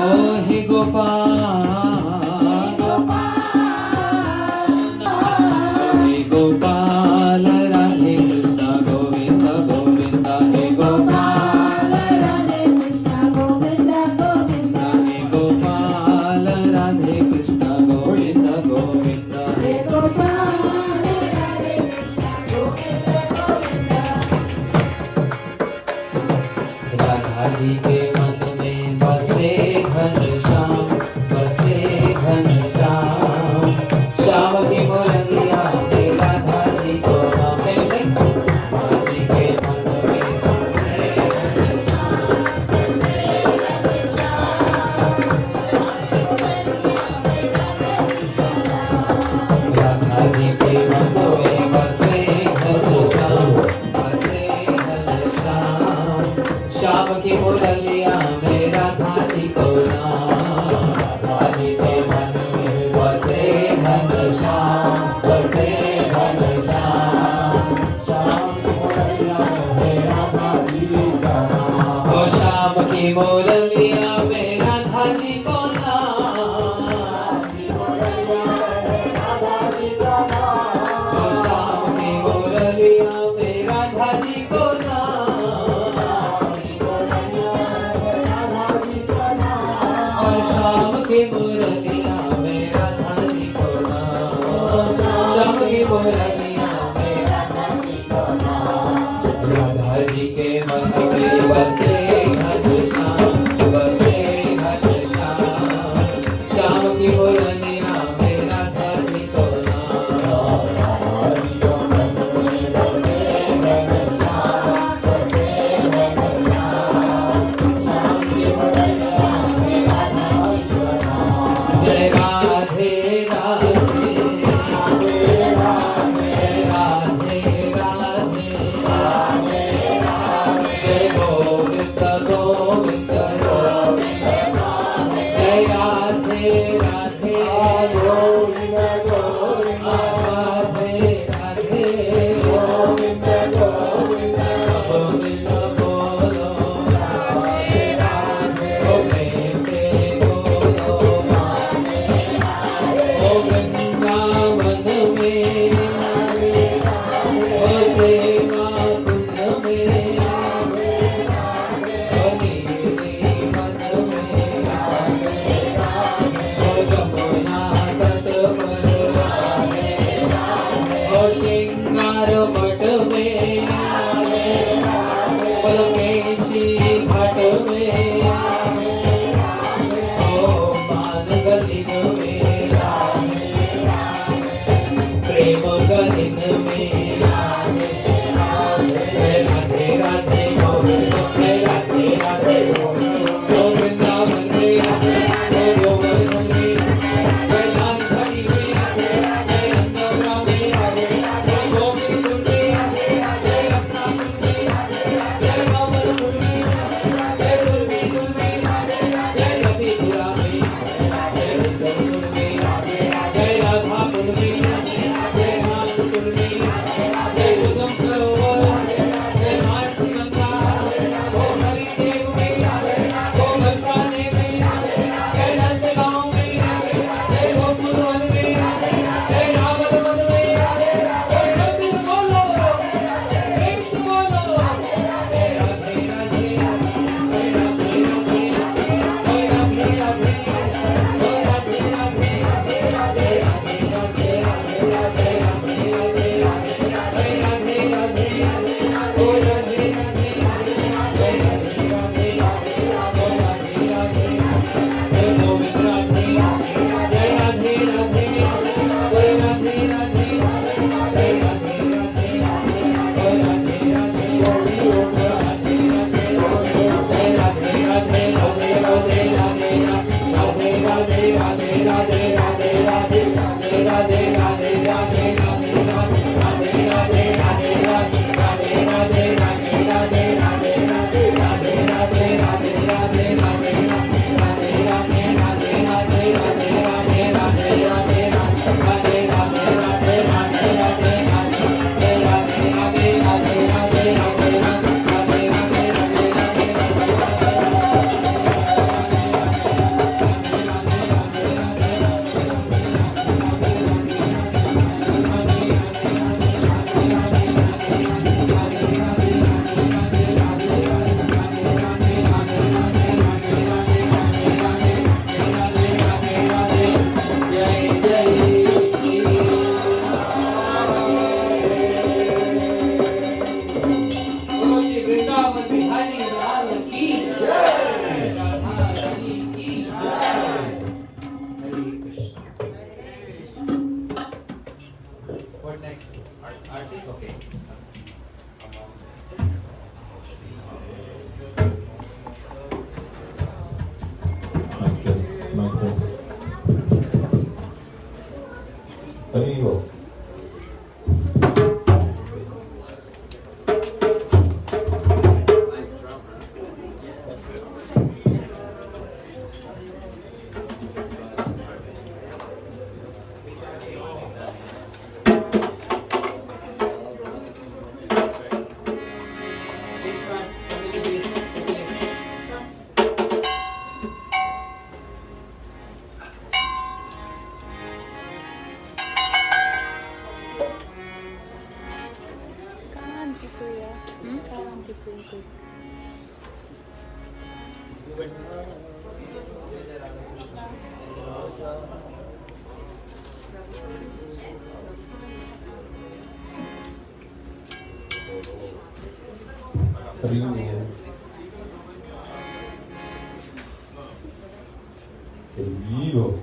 ओ हे गोपाल गोपाल राधे कृष्ण गोविंद गोविंद हे गोपाल राधे कृष्ण गोविंद गोविंद हे गोपाल राधे कृष्ण गोविंद गोविंद हे गोपाल राधे कृष्ण गोविंद गोविंद राधा जी के मन में बसे घनश्याम श्याम की मुरलिया राधा जी को नाम जी के मन में राधा जी के मन में बसे घनश्याम श्याम की मुरलिया में राधा जी को नाम राधा जी के मन में बसे घनश्याम ओ श्याम की मुरलिया में राधा जी को नाम ओ श्याम की मुरलिया में राधा जी को और श्याम की मुरलिया में राधा जी को श्याम की मुरलिया में राधा जी के मन में बसे घनश्याम श्याम की मुरलिया में राधा जी को जय राधे राधे जय राधे राधे जय गोविंद गोविंद जय राधे राधे गोविंद गोविंद राधे राधे गोविंद गोविंद गोविंद बोलो राधे राधे गोविंद से बोलो ओ वृंदावन में ओ सेवा कुंज में ओ नीली मन में ओ जमुना तट पर ओ श्रृंगार मठ में ओ केशी घाट में ओ मान गलिन में प्रेम गलिन में जय राधे राधे गोविंद जय राधे राधे गोविंद वंदे जय गोवर्धन में जय लाल हरि में जय नंदरा में जय गोविंद में जय रत्नापुर में जय कमलपुर में जय दुर्गीपुर में जय रतिपुरा में जय रुद्रपुर में जय राधापुर में जय नागपुर में हरि बोल। हरि बोल। हरि बोल।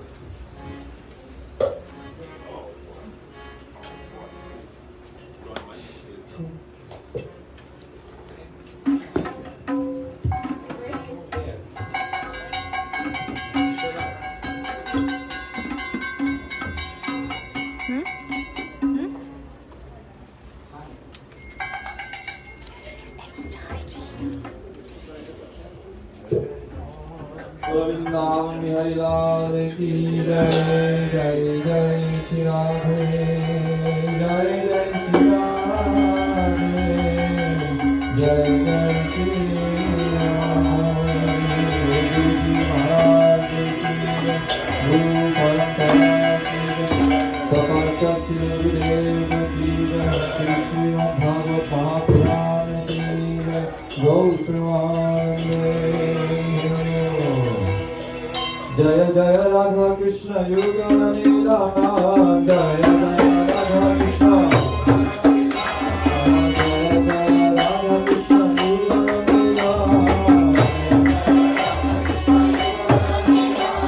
गोविंदाम हरि लाल की जय जय जय श्री राधे जय जय श्री राधे जय जय श्री राधे जी महाराज की जय गुरु परंपरा की जय सपा श्री गुरुदेव की जय श्री श्रीमद् भागवत महापुराण की जय गौ प्रमाण जय जय राधा कृष्ण युगल लीला जय जय राधा कृष्ण जय जय राधा कृष्ण युगल लीला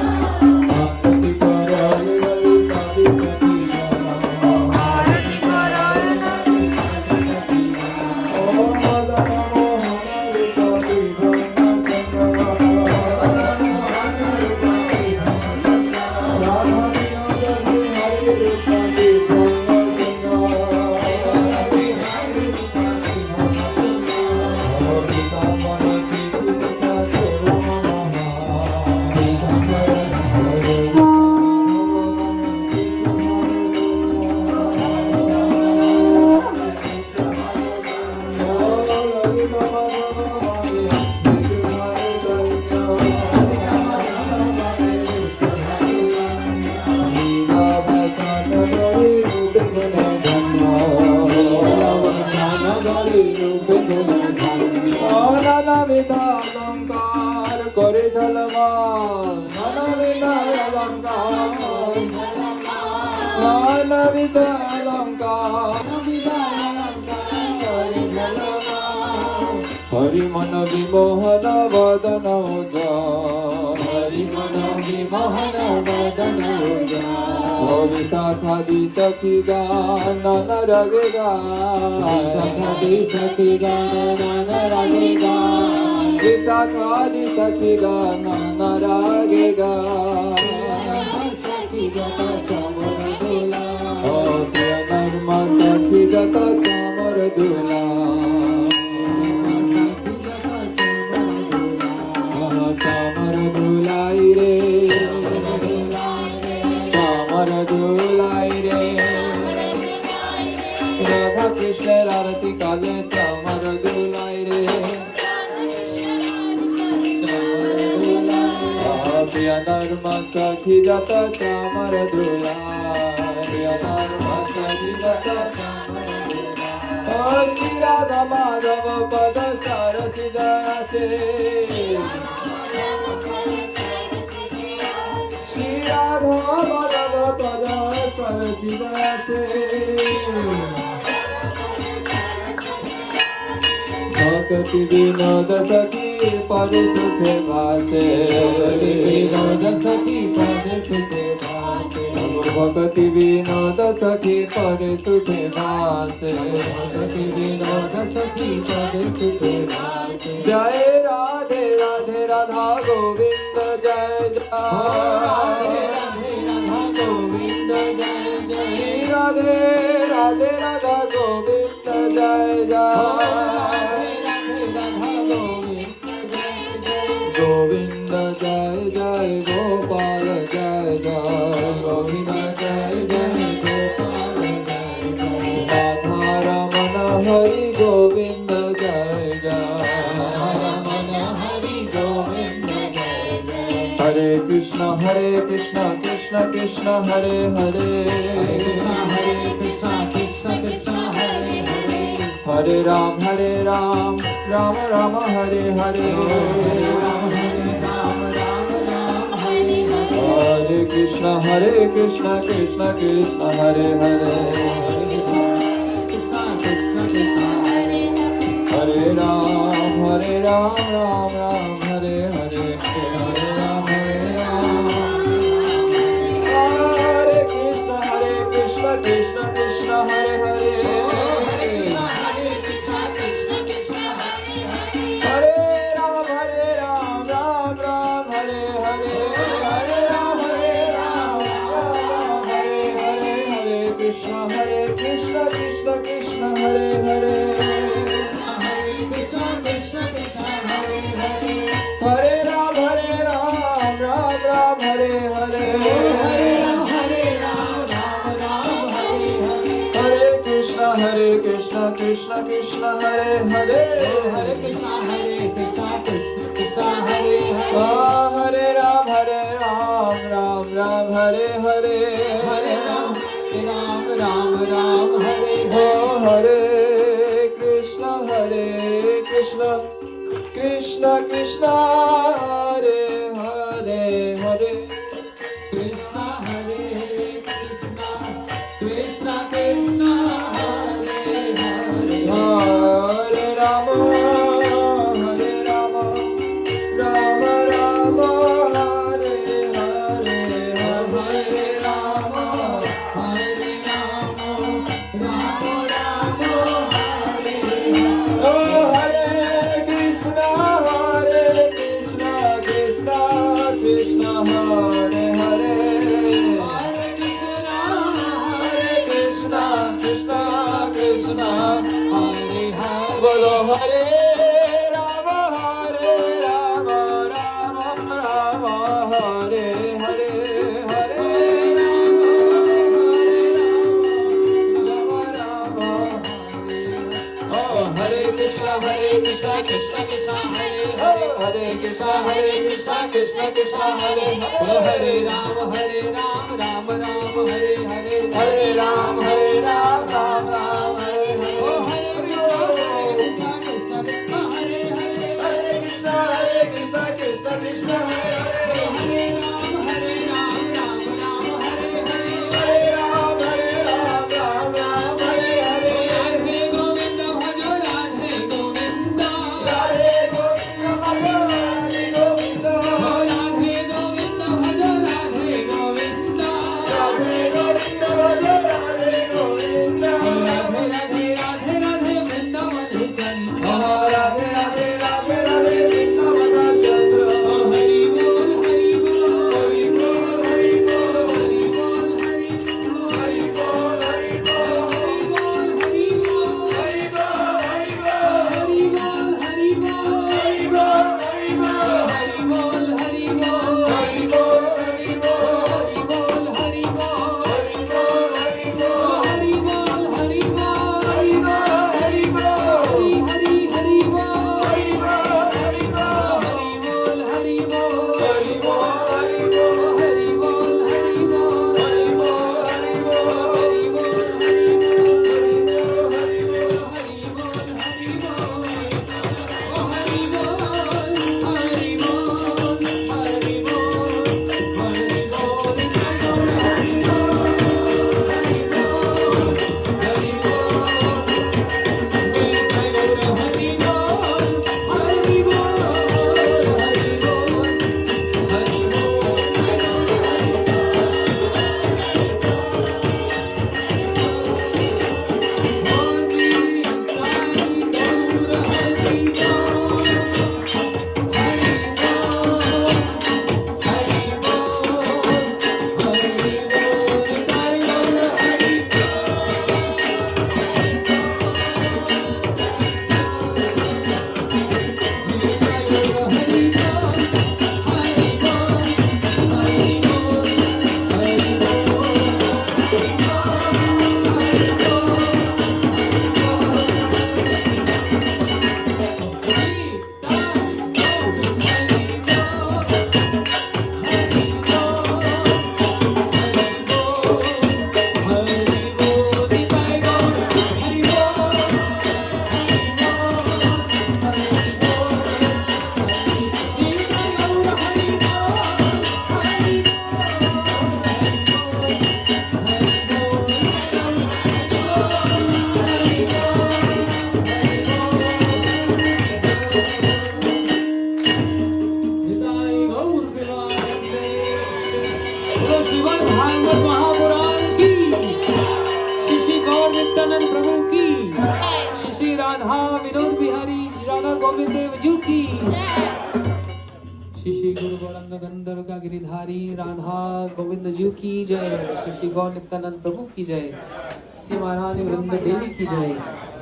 आरती करो ललिता सखी आरती करो ललिता सखी ओ मदन मोहन ललिता अलंकार करे झलमान नानाविध अलंकार हरि मन विमोहन वदन हरि मन विमोहन वदन विशाखादि सखी गान रगे विशाखादि सखी गान रगे विशाखादि सखी गान रगे सखी जत चमर दूला प्रिय नर्म सखी जत चमर दूला चमर दुलाई रे चमर दुलाई रे राधा कृष्ण आरती काले चमर दुलाई रे प्रिय नर्म सखी जत चमर दुला प्रिय नर्म सखी जत श्री राधा माधव पद सरस जसे श्री राधा माधव पद सरस जसे भक्ति विनोद सखी पद सुखे भासे विनोद सखी पद सुखे भासे भक्ति विनोद सखी पद सुखे भासे भक्ति विनोद सखी पद सुखे भासे जय राधे राधे राधा गोविंद जय जय राधे राधे राधा गोविंद जय जय राधे राधे राधा गोविंद जय जय गोविंद जय जय गोपाल जय जय गोविंद जय जय गोपाल जय जय राधा रमण हरि गोविंद जय जय Hare Krishna Krishna Krishna Hare Hare Hare Ram Ram Ram Hare Hare Hare Krishna Krishna Krishna Hare Hare Hare Ram Ram Hare Hare Krishna Krishna Hare Hare Hare Ram Ram Ram Hare Hare Hare Ram Hare Hare Krishna Krishna Krishna Hare Hare Hare Ram Ram Hare Hare Krishna Krishna Hare Hare Hare Krishna Krishna Hare Hare Hare Ram Ram Hare Hare Hare Ram Hare Hare Krishna Krishna Krishna Hare Hare Hare Krishna Krishna Krishna Hare Rama Rama Rama Hare Hare Hare Rama Rama Rama Hare Hare Krishna Krishna Krishna Hare Hare Krishna Krishna Bolo Hare Rama Rama Hare Hare Hare Rama Oh Hare Krishna Krishna Krishna Hare Hare Hare Krishna Krishna Hare Hare Hare Rama Rama Hare Hare Hare Ram Hare Ram Hare Hare Oh Hare Krishna Krishna Hare Hare Hare Krishna Krishna Hare Hare Hare Ram Hare Ram Hare Hare Hare Ram Hare Ram Hare Hare Radhe Govinda Bhajo Radhe Govinda Radhe Govinda Bhajo Radhe Govinda Radhe Govinda Bhajo Radhe Govinda Radhe Govinda Bhajo Radhe Govinda Shrimad Bhagavat Mahapuran की, श्री श्री गौर नित्यानंद प्रभु की, श्री श्री राधा विनोद बिहारी राधा गोविंद देव जी की, श्री श्री गुरु गौरांग गंधर्व का गिरिधारी राधा गोविंद जी की जय, श्री श्री गौर नित्यानंद प्रभु की जय, श्री महारानी वृंद देवी की जय।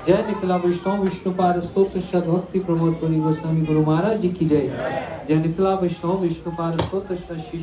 जय निकला वैष्णव विष्णुपाद स्तोत्र श्री भक्ति प्रमोद पुरी गोस्वामी गुरु महाराज जी की जय। जय निकला वैष्णव विष्णुपाद स्तोत्र श्री